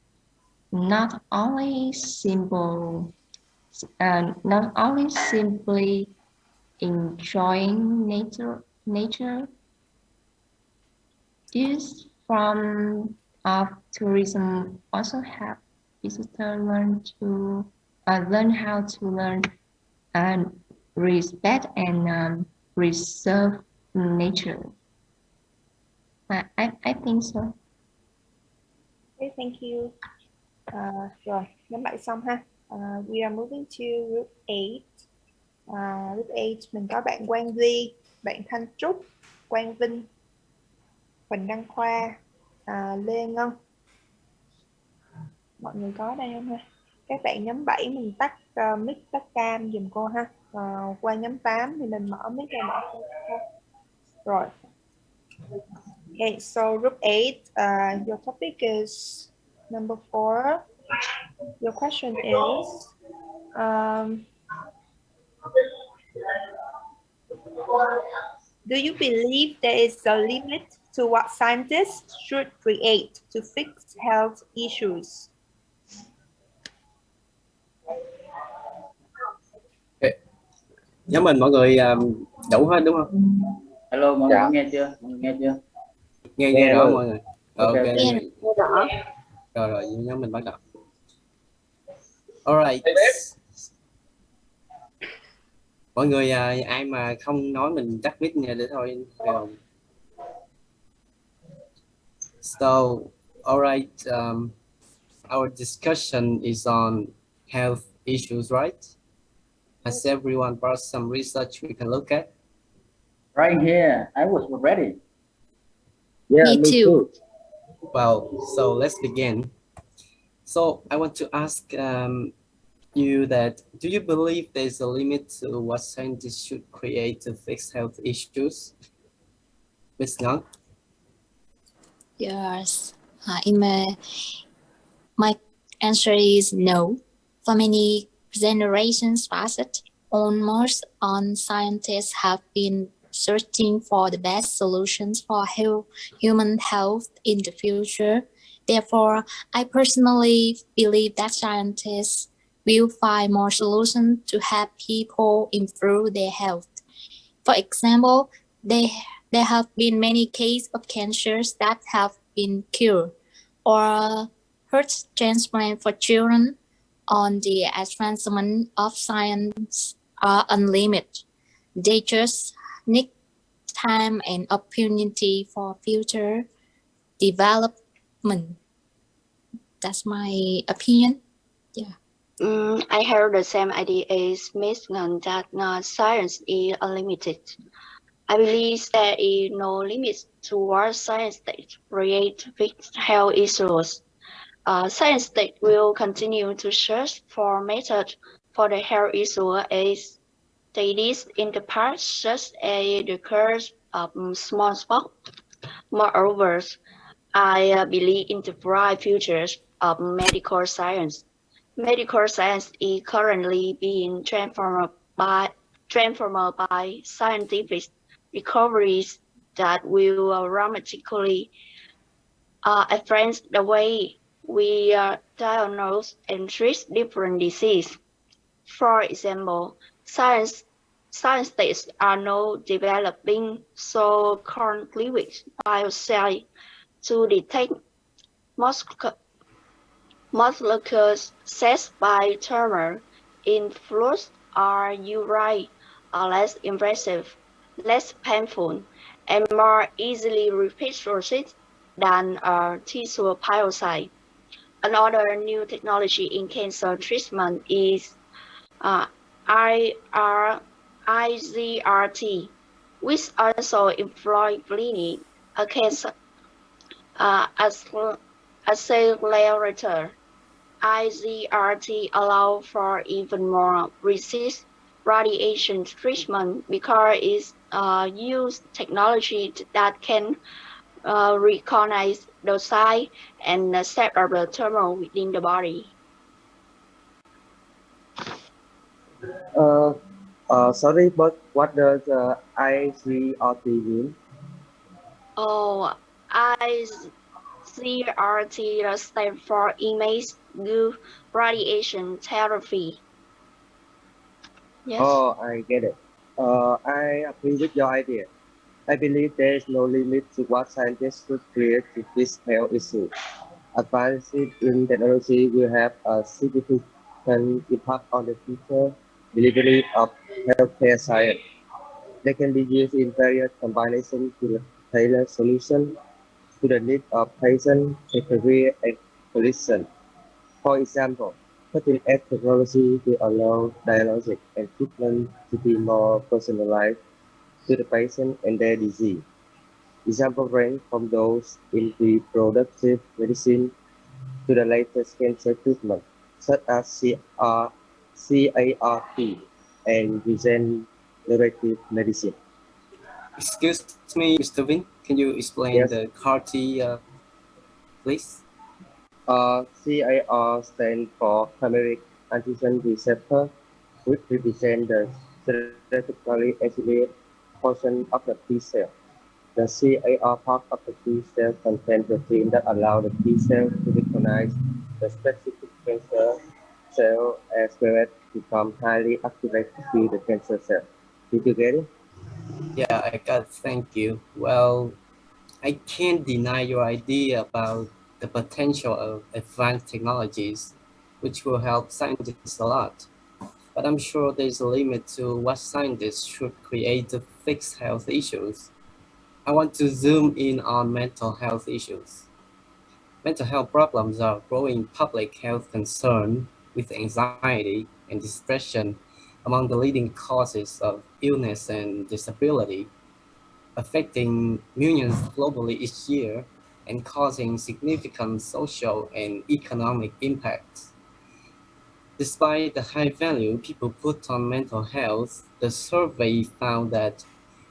not only not only simply enjoying nature. This form of tourism also help visitors learn how to learn and respect and preserve nature. I think so. Okay, thank you. Rồi, nhóm bạn xong ha. We are moving to group 8. Group 8 mình có bạn Quang Duy, bạn Thanh Trúc, Quang Vinh, Huỳnh Đăng Khoa, Lê Ngân. Mọi người có đây không ha? Các bạn nhóm 7 mình tắt mic, tắt cam dùm cô ha. Qua nhóm 8 thì mình mở mic ra mở cam. Rồi. Okay, so group 8, your topic is number 4. Your question is, do you believe there is a limit to what scientists should create to fix health issues? Nhóm mình mọi người đủ hết đúng không? Hello, mọi người nghe chưa? Mọi người nghe chưa? Nghe rõ mọi người. Ok. Nghe rõ. Rồi, nhóm mình bắt đầu. Alright. Mọi người ai mà không nói mình tắt mic nha để thôi. So, alright, our discussion is on health issues, right? Has everyone brought some research we can look at? Right here, I was ready. Yeah, me too. Well, so let's begin. So I want to ask you that, do you believe there's a limit to what scientists should create to fix health issues? Ms. Ngân? Yes, my answer is no. For many generations past, almost all scientists have been searching for the best solutions for human health in the future. Therefore, I personally believe that scientists will find more solutions to help people improve their health. For example, there have been many cases of cancers that have been cured, or heart transplant for children. On the advancement of science are unlimited. They just need time and opportunity for future development. That's my opinion. Yeah. I heard the same idea as Ms. Ngân that science is unlimited. I believe there is no limit to what science that create fixed health issues. Science that will continue to search for methods for the health issue as they did in the past, such as the cure of smallpox. Moreover, I believe in the bright futures of medical science. Medical science is currently being transformed by scientific recoveries that will dramatically advance the way we diagnose and treat different diseases. For example, scientists are now developing so-called liquid biopsy to detect molecular cells by tumor in fluid or urine are less invasive, less painful, and more easily reproduced than tissue biopsy. Another new technology in cancer treatment is IGRT, which also employs clinic cancer accelerator. IGRT allows for even more precise radiation treatment because it uses technology that can recognize the size and the shape of the tumor within the body. Sorry, but what does IGRT mean? Oh, CRT stands for image guided radiation therapy. Yes. Oh, I get it. I agree with your idea. I believe there is no limit to what scientists could create to fix health issues. Advances in technology will have a significant impact on the future delivery of healthcare science. They can be used in various combinations to tailor solutions to the needs of patients, career, and clinicians. For example, cutting-edge technology will allow diagnosis and treatment to be more personalized to the patient and their disease. Examples range from those in reproductive medicine to the latest cancer treatment, such as CART and regenerative medicine. Excuse me, Mr. Vin, can you explain Yes, the CAR-T, please? CAR stands for chimeric antigen receptor, which represents the genetically engineered portion of the T cell. The CAR part of the T cell contains protein that allow the T cell to recognize the specific cancer cell as well as become highly activated to kill the cancer cell. Did you get it? Yeah, I got it. Thank you. Well, I can't deny your idea about the potential of advanced technologies, which will help scientists a lot. But I'm sure there's a limit to what scientists should create to fix health issues. I want to zoom in on mental health issues. Mental health problems are a growing public health concern, with anxiety and depression among the leading causes of illness and disability, affecting millions globally each year and causing significant social and economic impacts. Despite the high value people put on mental health, the survey found that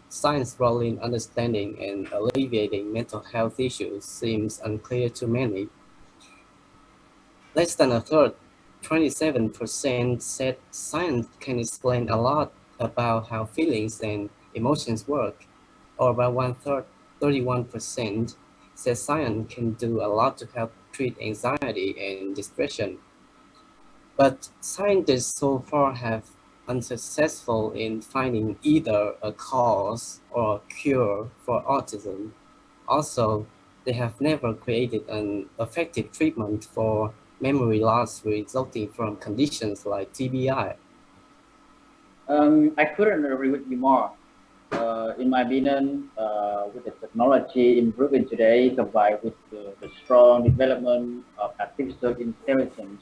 science role in understanding and alleviating mental health issues seems unclear to many. Less than a third, 27%, said science can explain a lot about how feelings and emotions work, or about one third, 31%, said science can do a lot to help treat anxiety and depression. But scientists so far have unsuccessful in finding either a cause or a cure for autism. Also, they have never created an effective treatment for memory loss resulting from conditions like TBI. I couldn't agree with you more. In my opinion, with the technology improving today, combined with the strong development of artificial intelligence,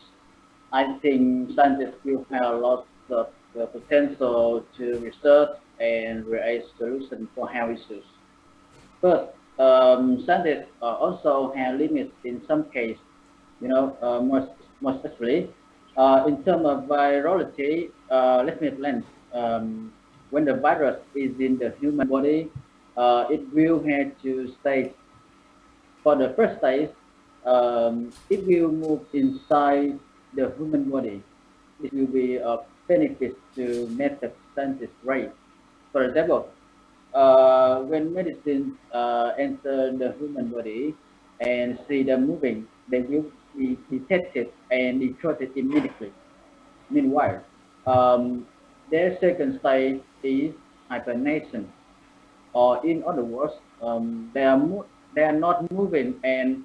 I think scientists will have a lot of the potential to research and create solutions for health issues. But scientists also have limits in some cases, more especially in terms of virology. Let me explain. When the virus is in the human body, it will have two stages. For the first stage, it will move inside the human body. It will be a benefit to method scientists, right? For example, when medicine enter the human body and see them moving, they will be detected and detected immediately. Meanwhile, their second stage is hibernation, or in other words, they are not moving and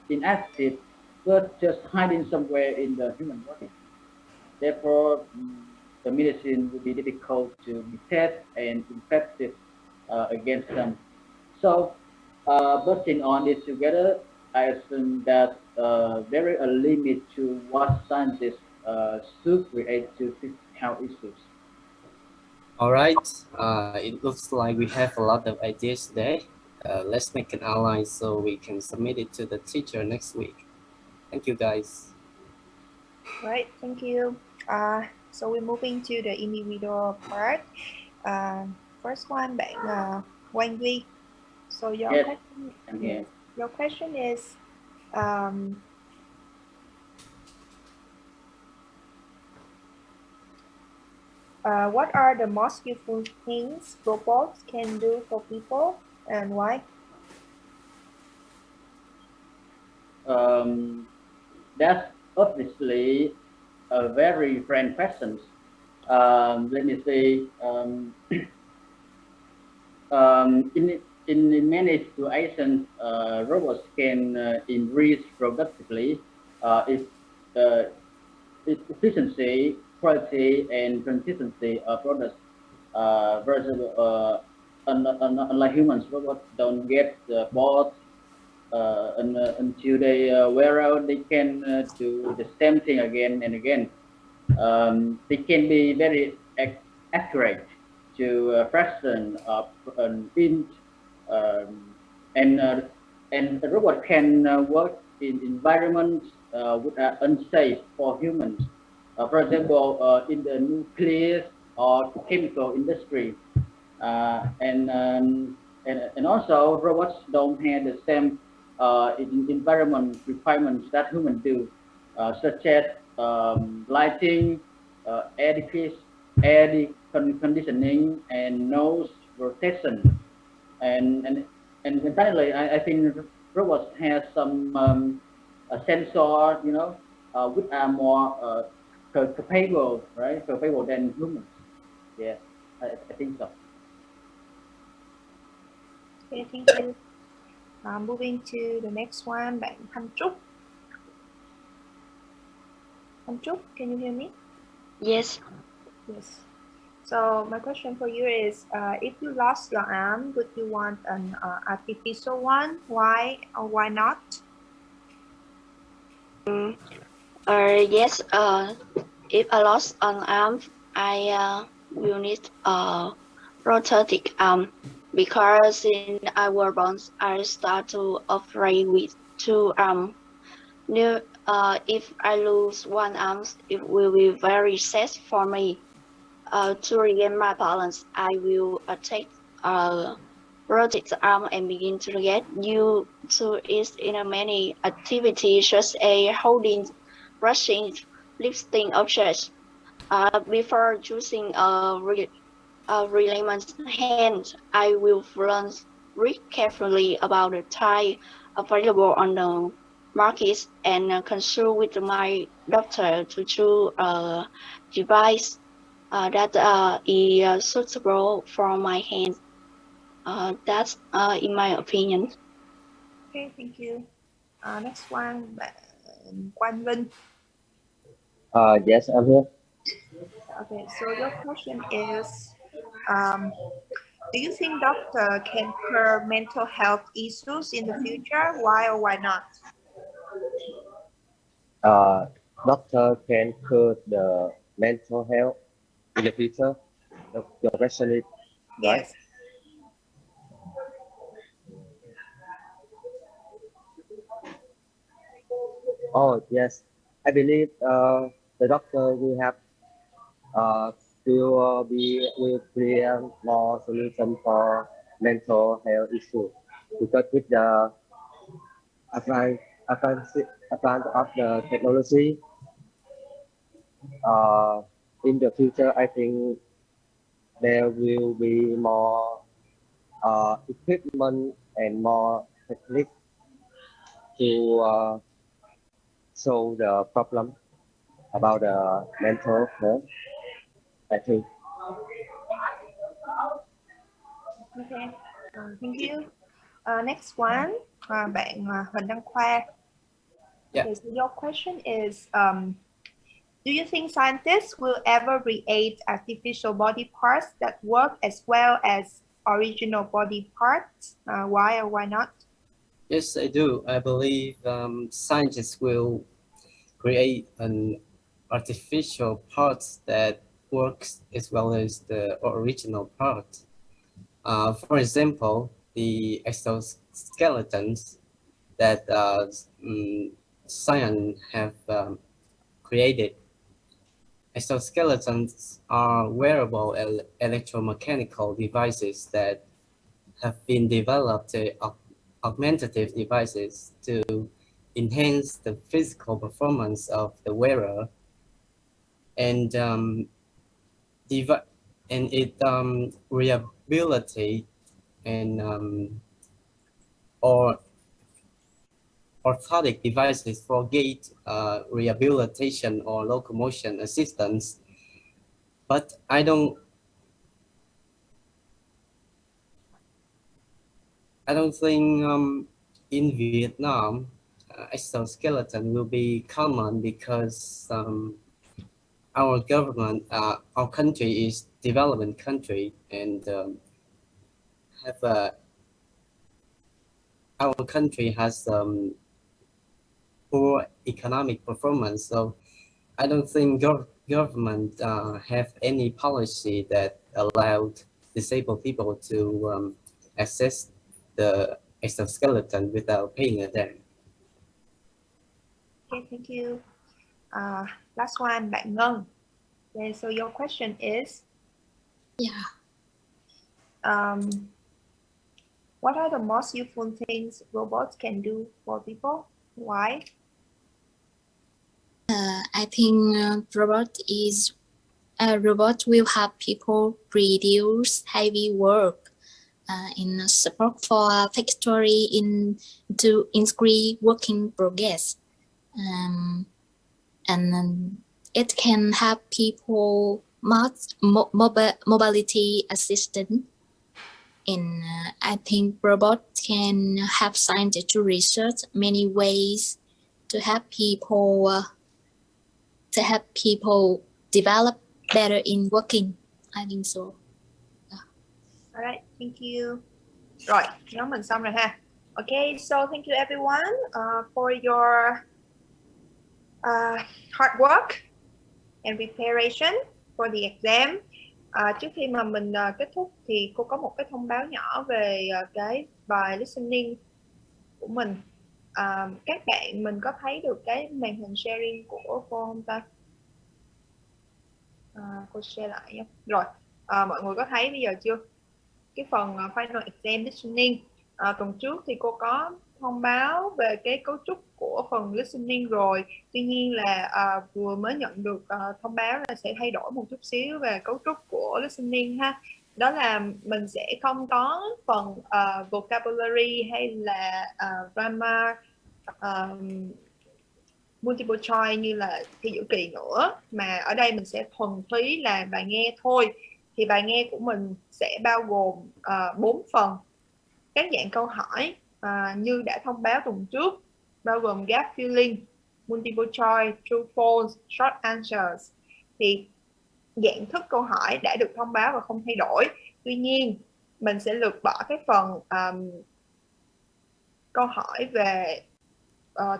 inactive, but just hiding somewhere in the human body. Therefore, the medicine will be difficult to detect and effective against them. So, putting on this together, I assume that there is a limit to what scientists should create to fix health issues. All right, it looks like we have a lot of ideas today. Let's make an outline so we can submit it to the teacher next week. Thank you, guys. Right, thank you. So we're moving to the individual part. First one, bạn Quang Duy. So your Yes, question, I'm yes, here. your question is, um, what are the most useful things robots can do for people and why? That's obviously a very frank question. Let me say, in many situations, robots can increase productively if its efficiency, quality, and consistency of products versus unlike humans, robots don't get bored until they wear out. They can do the same thing again and again. They can be very accurate to fraction of an inch, um, and uh, and the robot can work in environments which are unsafe for humans. For example, in the nuclear or chemical industry, and also robots don't have the same environment requirements that humans do, such as lighting, air conditioning, and nose rotation. And and and finally, I think robots have some sensor, which are more capable, right? Capable than humans. Yeah, I think so. Okay, thank you. Moving to the next one, bạn Thanh Trúc. Thanh Trúc, can you hear me? Yes. Yes. So my question for you is, if you lost your arm, would you want an artificial one? Why or why not? Yes. If I lost an arm, I will need a prosthetic arm because in our bones I start to operate with two arms. If I lose one arm, it will be very sad for me. To regain my balance, I will take a rotate arm and begin to get used to it in many activities such as holding, brushing, lifting objects. Before choosing a relevant hand, I will read carefully about the type available on the market and consult with my doctor to choose a device that is suitable for my hands. That's in my opinion. Okay, thank you. Next one, bạn Quang Vinh. Yes, I'm here. Okay, so your question is, do you think doctor can cure mental health issues in the future? Why or why not? Doctor can cure the mental health in the future. Your question is right. Yes. Oh yes, I believe the doctor uh, will create more solution for mental health issue because with the advance advance advance of the technology uh, in the future, I think there will be more equipment and more technique to solve the problem about the mental health, I think. Okay, thank you. Next one, bạn Huỳnh Đăng Khoa. Yeah. Okay, so your question is, do you think scientists will ever create artificial body parts that work as well as original body parts? Why or why not? Yes, I do. I believe scientists will create an artificial part that works as well as the original part. For example, the exoskeletons that science have created. Exoskeletons are wearable electromechanical devices that have been developed augmentative devices to enhance the physical performance of the wearer and it rehabilitate and or orthotic devices for gait rehabilitation or locomotion assistance. But I don't think in Vietnam exoskeleton will be common because our government, our country is developing country, and our country has poor economic performance. So I don't think government have any policy that allowed disabled people to access the exoskeleton without paying a debt. Okay, thank you. Last one, bạn Ngân. Okay, so your question is, what are the most useful things robots can do for people? Why? I think robot will help people reduce heavy work in support for factory to increase working progress, and it can help people mobility assistant. And I think robots can help scientists to research many ways to help people develop better in working. I think so. Alright, thank you. Rồi, nhóm mình xong rồi ha. Okay, so thank you everyone for your hard work and preparation for the exam. Trước khi mà mình kết thúc thì cô có một cái thông báo nhỏ về cái bài listening của mình. Các bạn mình có thấy được cái màn hình sharing của cô không ta? Cô share lại nhé. Rồi, mọi người có thấy bây giờ chưa? Cái phần final exam listening, tuần trước thì cô có thông báo về cái cấu trúc của phần listening rồi. Tuy nhiên là vừa mới nhận được thông báo là sẽ thay đổi một chút xíu về cấu trúc của listening ha. Đó là mình sẽ không có phần vocabulary hay là grammar, multiple choice như là thi giữa kỳ nữa, mà ở đây mình sẽ thuần túy là bài nghe thôi. Thì bài nghe của mình sẽ bao gồm 4 phần các dạng câu hỏi như đã thông báo tuần trước, bao gồm gap filling, multiple choice, true false, short answers. Thì dạng thức câu hỏi đã được thông báo và không thay đổi. Tuy nhiên mình sẽ lược bỏ cái phần câu hỏi về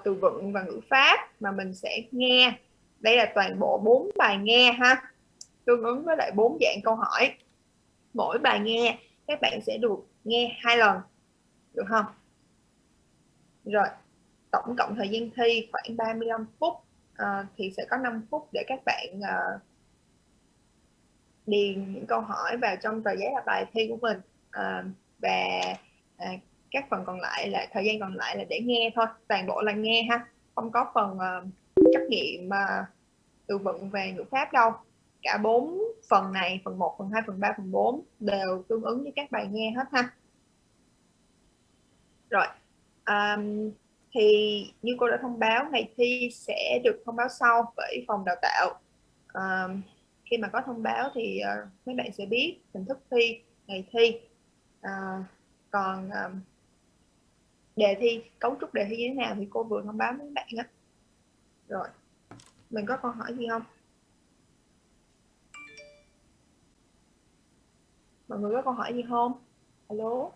từ vựng và ngữ pháp mà mình sẽ nghe. Đây là toàn bộ 4 bài nghe ha, tương ứng với lại 4 dạng câu hỏi. Mỗi bài nghe các bạn sẽ được nghe 2 lần, được không? Rồi, tổng cộng thời gian thi khoảng 35 phút, thì sẽ có 5 phút để các bạn điền những câu hỏi vào trong tờ giấy là bài thi của mình, và các phần còn lại là thời gian còn lại là để nghe thôi, toàn bộ là nghe ha, không có phần trắc nghiệm từ vựng về ngữ pháp đâu. Cả 4 phần này, phần 1, phần 2, phần 3, phần 4 đều tương ứng với các bài nghe hết ha. Rồi, thì như cô đã thông báo, ngày thi sẽ được thông báo sau bởi phòng đào tạo. Khi mà có thông báo thì mấy bạn sẽ biết hình thức thi, ngày thi. Còn đề thi, cấu trúc đề thi như thế nào thì cô vừa thông báo với các bạn á. Rồi, mình có câu hỏi gì không? Mọi người có câu hỏi gì không? Alo?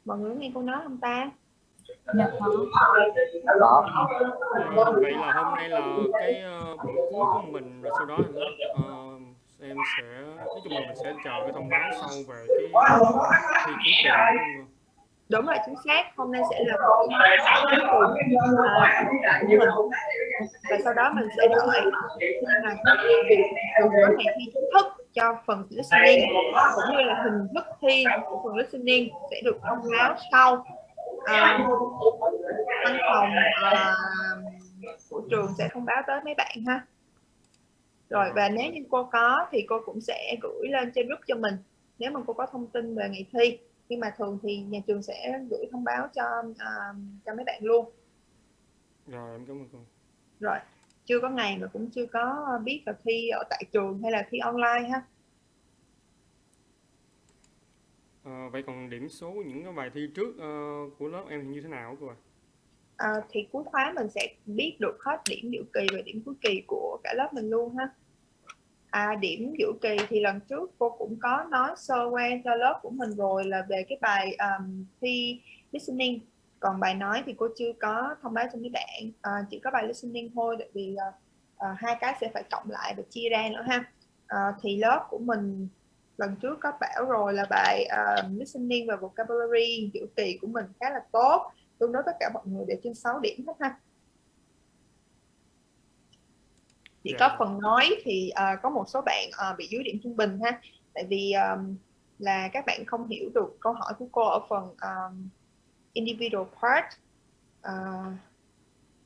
Mọi người nghe cô nói không ta? Dạ có. Vậy là hôm nay là cái buổi cuối của mình, rồi sau đó em sẽ, nói chung là mình sẽ chờ cái thông báo sau về cái thi cuối cùng, đúng không? Đúng rồi, chính xác. Hôm nay sẽ là buổi cuối cùng của mình. Và sau đó mình sẽ đợi khi mà có ngày thi chính thức cho phần listening, cũng như là hình thức thi của phần listening sẽ được thông báo sau. Văn phòng của trường sẽ thông báo tới mấy bạn ha. Rồi, và nếu như cô có thì cô cũng sẽ gửi lên trên group cho mình nếu mà cô có thông tin về ngày thi. nhưng mà thường thì nhà trường sẽ gửi thông báo cho mấy bạn luôn. Rồi em cảm ơn cô. Rồi, chưa có ngày mà cũng chưa có biết là thi ở tại trường hay là thi online ha. Vậy còn điểm số của những cái bài thi trước của lớp em thì như thế nào cô ạ? Thì cuối khóa mình sẽ biết được hết điểm giữa kỳ và điểm cuối kỳ của cả lớp mình luôn ha. Điểm giữa kỳ thì lần trước cô cũng có nói sơ qua cho lớp của mình rồi là về cái bài thi listening. Còn bài nói thì cô chưa có thông báo cho mấy bạn, chỉ có bài listening thôi, tại vì hai cái sẽ phải cộng lại và chia ra nữa ha. Thì lớp của mình lần trước có bảo rồi là bài listening và vocabulary giữa kỳ của mình khá là tốt, tương đối tất cả mọi người đều trên 6 điểm hết ha. Chỉ có phần nói thì có một số bạn bị dưới điểm trung bình ha, tại vì là các bạn không hiểu được câu hỏi của cô ở phần individual part.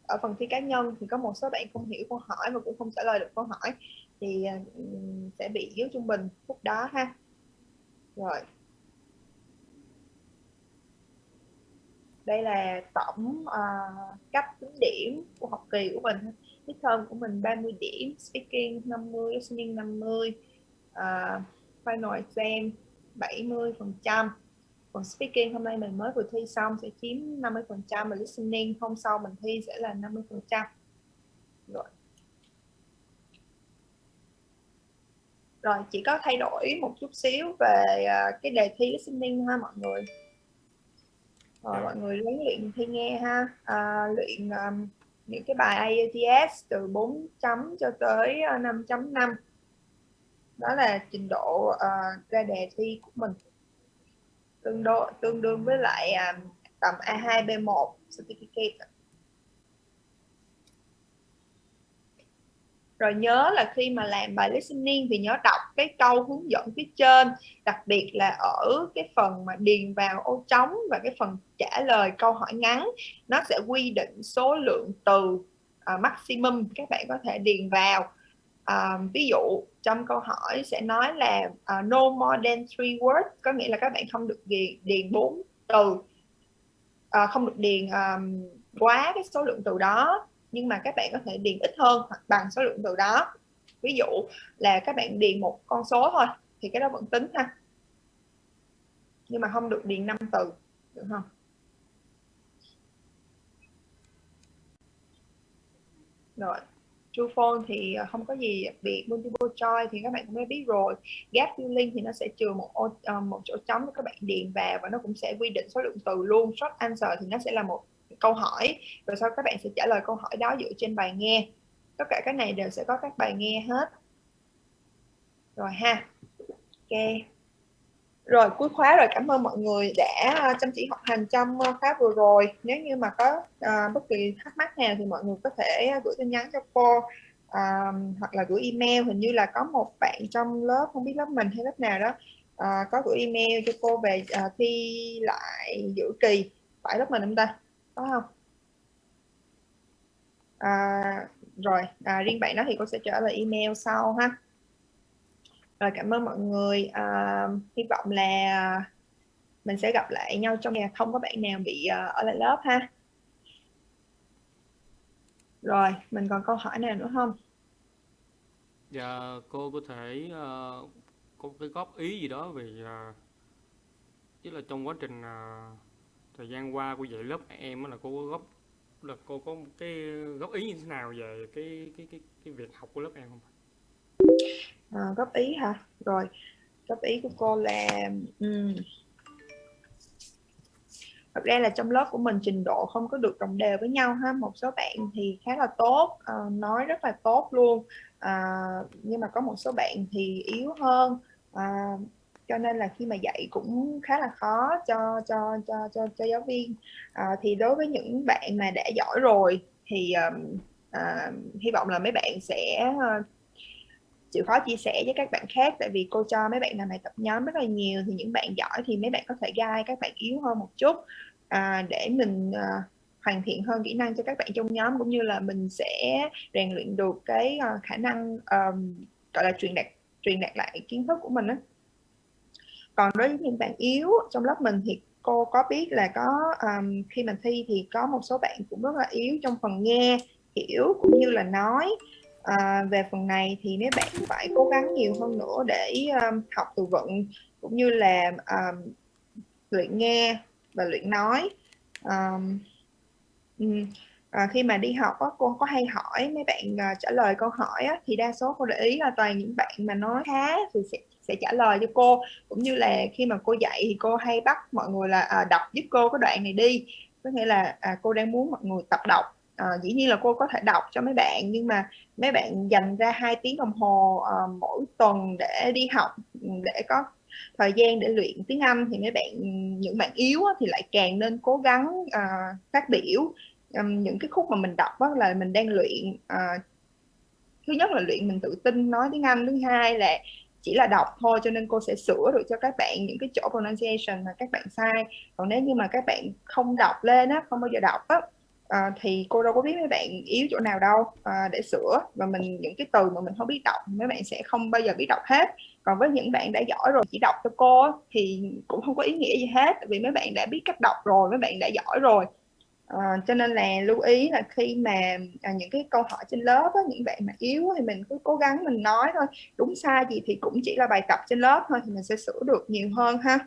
Ở phần thi cá nhân thì có một số bạn không hiểu câu hỏi và cũng không trả lời được câu hỏi, thì sẽ bị dưới trung bình phút đó ha. Rồi, đây là tổng cách tính điểm của học kỳ của mình. Midterm của mình 30 điểm, speaking 50, listening 50, final exam 70%. Còn speaking hôm nay mình mới vừa thi xong sẽ chiếm 50%, và listening hôm sau mình thi sẽ là 50%. Rồi, chỉ có thay đổi một chút xíu về cái đề thi listening ha mọi người. Mọi người ráng luyện thi nghe ha, luyện những cái bài IELTS từ 4 chấm cho tới 5.5. Đó là trình độ ra đề thi của mình, tương đương với lại tầm A2 B1 certificate. Rồi nhớ là khi mà làm bài listening thì nhớ đọc cái câu hướng dẫn phía trên, đặc biệt là ở cái phần mà điền vào ô trống và cái phần trả lời câu hỏi ngắn, nó sẽ quy định số lượng từ maximum các bạn có thể điền vào. Ví dụ trong câu hỏi sẽ nói là no more than 3 words, có nghĩa là các bạn không được điền 4 từ, không được điền quá cái số lượng từ đó, nhưng mà các bạn có thể điền ít hơn hoặc bằng số lượng từ đó. Ví dụ là các bạn điền một con số thôi thì cái đó vẫn tính ha, nhưng mà không được điền 5 từ, được không? Rồi, true false thì không có gì đặc biệt. Multiple choice thì các bạn cũng đã biết rồi. Gap filling thì nó sẽ chừa một chỗ trống để các bạn điền vào, và nó cũng sẽ quy định số lượng từ luôn. Short answer thì nó sẽ là một câu hỏi, rồi sau các bạn sẽ trả lời câu hỏi đó dựa trên bài nghe. Tất cả cái này đều sẽ có các bài nghe hết rồi ha. Ok, rồi cuối khóa rồi, cảm ơn mọi người đã chăm chỉ học hành trong khóa vừa rồi. Nếu như mà có bất kỳ thắc mắc nào thì mọi người có thể gửi tin nhắn cho cô, hoặc là gửi email. Hình như là có một bạn trong lớp, không biết lớp mình hay lớp nào đó, có gửi email cho cô về thi lại giữa kỳ. Phải lớp mình không ta? Có không? Rồi, riêng bạn đó thì cô sẽ trả lời email sau ha. Rồi, cảm ơn mọi người. Hy vọng là mình sẽ gặp lại nhau trong ngày, không có bạn nào bị ở lại lớp ha. Rồi, mình còn câu hỏi nào nữa không? Dạ, cô có thể có cái góp ý gì đó về tức là trong quá trình thời gian qua cô dạy lớp em là cô có cái góp ý như thế nào về cái việc học của lớp em không? Góp ý hả? Rồi, góp ý của cô là thật ra là trong lớp của mình trình độ không có được đồng đều với nhau ha. Một số bạn thì khá là tốt, nói rất là tốt luôn, nhưng mà có một số bạn thì yếu hơn, cho nên là khi mà dạy cũng khá là khó cho giáo viên. Thì đối với những bạn mà đã giỏi rồi thì hy vọng là mấy bạn sẽ chịu khó chia sẻ với các bạn khác, tại vì cô cho mấy bạn làm bài tập nhóm rất là nhiều, thì những bạn giỏi thì mấy bạn có thể guide các bạn yếu hơn một chút, để mình hoàn thiện hơn kỹ năng cho các bạn trong nhóm, cũng như là mình sẽ rèn luyện được cái khả năng gọi là truyền đạt lại kiến thức của mình đó. Còn đối với những bạn yếu trong lớp mình thì cô có biết là có khi mà thi thì có một số bạn cũng rất là yếu trong phần nghe, hiểu cũng như là nói. Về phần này thì mấy bạn phải cố gắng nhiều hơn nữa để học từ vựng cũng như là luyện nghe và luyện nói. Khi mà đi học cô có hay hỏi mấy bạn trả lời câu hỏi thì đa số cô để ý là toàn những bạn mà nói khá thì sẽ trả lời cho cô, cũng như là khi mà cô dạy thì cô hay bắt mọi người là đọc giúp cô cái đoạn này đi, có nghĩa là cô đang muốn mọi người tập đọc. Dĩ nhiên là cô có thể đọc cho mấy bạn, nhưng mà mấy bạn dành ra 2 tiếng đồng hồ mỗi tuần để đi học, để có thời gian để luyện tiếng Anh, thì mấy bạn, những bạn yếu thì lại càng nên cố gắng phát biểu. Những cái khúc mà mình đọc là mình đang luyện, thứ nhất là luyện mình tự tin nói tiếng Anh, thứ hai là chỉ là đọc thôi, cho nên cô sẽ sửa được cho các bạn những cái chỗ pronunciation mà các bạn sai. Còn nếu như mà các bạn không đọc lên không bao giờ đọc thì cô đâu có biết mấy bạn yếu chỗ nào đâu để sửa. Và những cái từ mà mình không biết đọc mấy bạn sẽ không bao giờ biết đọc hết. Còn với những bạn đã giỏi rồi, chỉ đọc cho cô thì cũng không có ý nghĩa gì hết, vì mấy bạn đã biết cách đọc rồi, mấy bạn đã giỏi rồi. Cho nên là lưu ý là khi mà những cái câu hỏi trên lớp những bạn mà yếu thì mình cứ cố gắng mình nói thôi, đúng sai gì thì cũng chỉ là bài tập trên lớp thôi, thì mình sẽ sửa được nhiều hơn ha.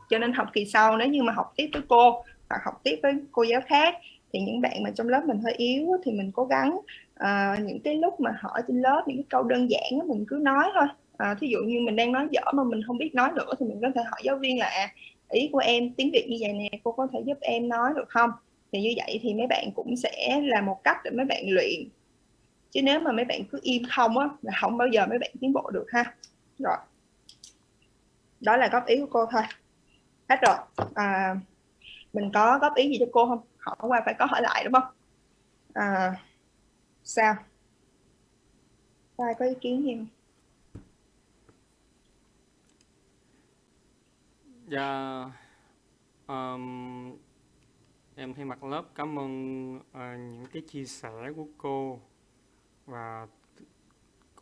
Cho nên học kỳ sau nếu như mà học tiếp với cô hoặc học tiếp với cô giáo khác thì những bạn mà trong lớp mình hơi yếu thì mình cố gắng những cái lúc mà hỏi trên lớp những cái câu đơn giản mình cứ nói thôi. Thí dụ như mình đang nói dở mà mình không biết nói nữa thì mình có thể hỏi giáo viên là ý của em tiếng Việt như vậy nè, cô có thể giúp em nói được không? Thì như vậy thì mấy bạn cũng sẽ là một cách để mấy bạn luyện, chứ nếu mà mấy bạn cứ im không là không bao giờ mấy bạn tiến bộ được ha. Rồi, đó là góp ý của cô thôi, hết rồi. Mình có góp ý gì cho cô không? Hỏi qua phải có hỏi lại đúng không? Sao? Ai có ý kiến gì không? Dạ, em thay mặt lớp cảm ơn những cái chia sẻ của cô, và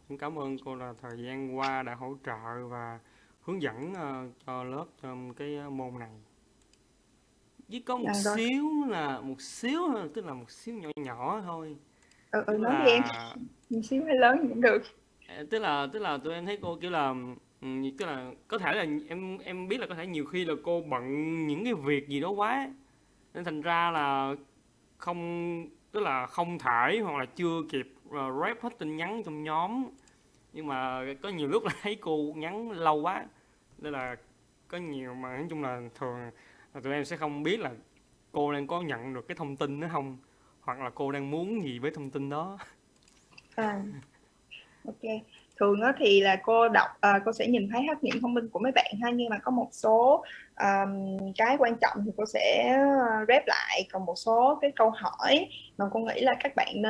cũng cảm ơn cô là thời gian qua đã hỗ trợ và hướng dẫn cho lớp trong cái môn này. Chỉ có một xíu thôi, tức là một xíu nhỏ nhỏ thôi. Nói đi em, một xíu hay lớn cũng được. Tức là tụi em thấy cô kiểu là tức là có thể là em biết là có thể nhiều khi là cô bận những cái việc gì đó quá, nên thành ra là không thể hoặc là chưa kịp rep hết tin nhắn trong nhóm. Nhưng mà có nhiều lúc là thấy cô nhắn lâu quá, nên là có nhiều mà nói chung là thường là tụi em sẽ không biết là cô đang có nhận được cái thông tin đó không, hoặc là cô đang muốn gì với thông tin đó. Ok, thường thì là cô đọc, cô sẽ nhìn thấy hết những thông tin của mấy bạn ha, nhưng mà có một số cái quan trọng thì cô sẽ rep lại, còn một số cái câu hỏi mà cô nghĩ là các bạn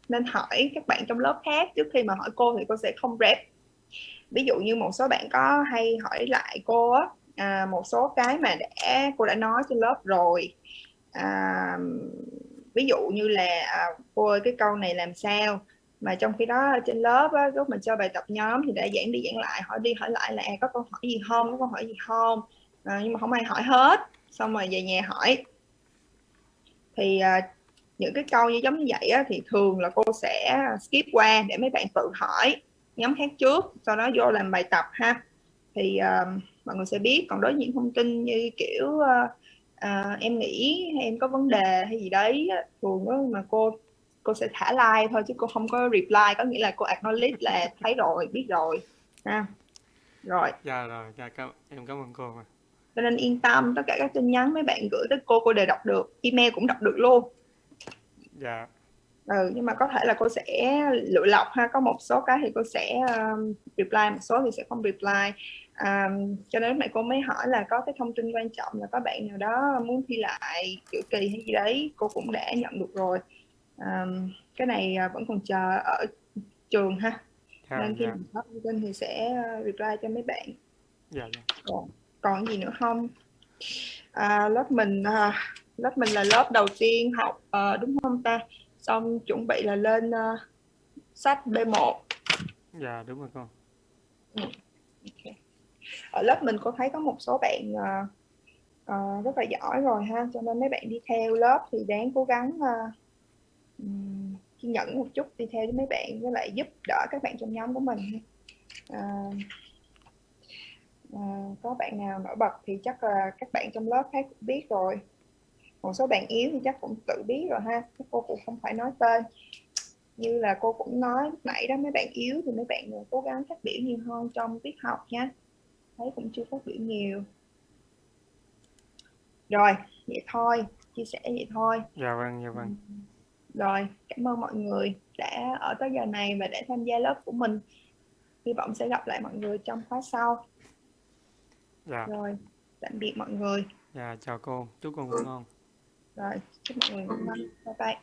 nên hỏi các bạn trong lớp khác trước khi mà hỏi cô thì cô sẽ không rep. Ví dụ như một số bạn có hay hỏi lại cô một số cái mà cô đã nói trên lớp rồi. Ví dụ như là cô ơi cái câu này làm sao, mà trong khi đó trên lớp lúc mình cho bài tập nhóm thì đã giảng đi giảng lại, hỏi đi hỏi lại là có câu hỏi gì không, có câu hỏi gì không, nhưng mà không ai hỏi hết, xong rồi về nhà hỏi. Thì những cái câu như giống như vậy thì thường là cô sẽ skip qua để mấy bạn tự hỏi nhóm khác trước, sau đó vô làm bài tập ha. Thì mọi người sẽ biết. Còn đối với những thông tin như kiểu em nghĩ hay em có vấn đề hay gì đấy thường mà cô sẽ thả like thôi, chứ cô không có reply, có nghĩa là cô acknowledge là thấy rồi, biết rồi ha. Rồi. Dạ rồi, em cảm ơn cô. Cho nên yên tâm, tất cả các tin nhắn mấy bạn gửi tới cô đều đọc được, email cũng đọc được luôn. Dạ. Nhưng mà có thể là cô sẽ lựa lọc ha, có một số cái thì cô sẽ reply, một số thì sẽ không reply. Cho nên mẹ cô mới hỏi là có cái thông tin quan trọng là có bạn nào đó muốn thi lại kiểu kỳ hay gì đấy, cô cũng đã nhận được rồi. Cái này vẫn còn chờ ở trường ha. Nên khi mình có thông tin thì sẽ reply cho mấy bạn. Dạ. Còn gì nữa không? Lớp mình là lớp đầu tiên học đúng không ta? Xong chuẩn bị là lên sách B1. Dạ đúng rồi con. Okay. ở lớp mình cô thấy có một số bạn rất là giỏi rồi ha, cho nên mấy bạn đi theo lớp thì đáng cố gắng kiên nhẫn một chút, đi theo với mấy bạn, với lại giúp đỡ các bạn trong nhóm của mình. Có bạn nào nổi bật thì chắc là các bạn trong lớp khác cũng biết rồi, một số bạn yếu thì chắc cũng tự biết rồi ha, cô cũng không phải nói tên. Như là cô cũng nói lúc nãy đó, mấy bạn yếu thì mấy bạn cố gắng phát biểu nhiều hơn trong tiết học nha, thấy cũng chưa phát biểu nhiều. Rồi vậy thôi, chia sẻ vậy thôi. Dạ vâng, dạ vâng. Rồi cảm ơn mọi người đã ở tới giờ này và đã tham gia lớp của mình. Hy vọng sẽ gặp lại mọi người trong khóa sau. Dạ. Rồi tạm biệt mọi người. Dạ chào cô, chúc cô ngủ ngon. Rồi chúc mọi người ngủ ngon. Bye bye.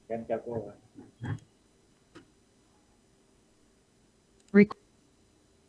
Em chào cô. Rec-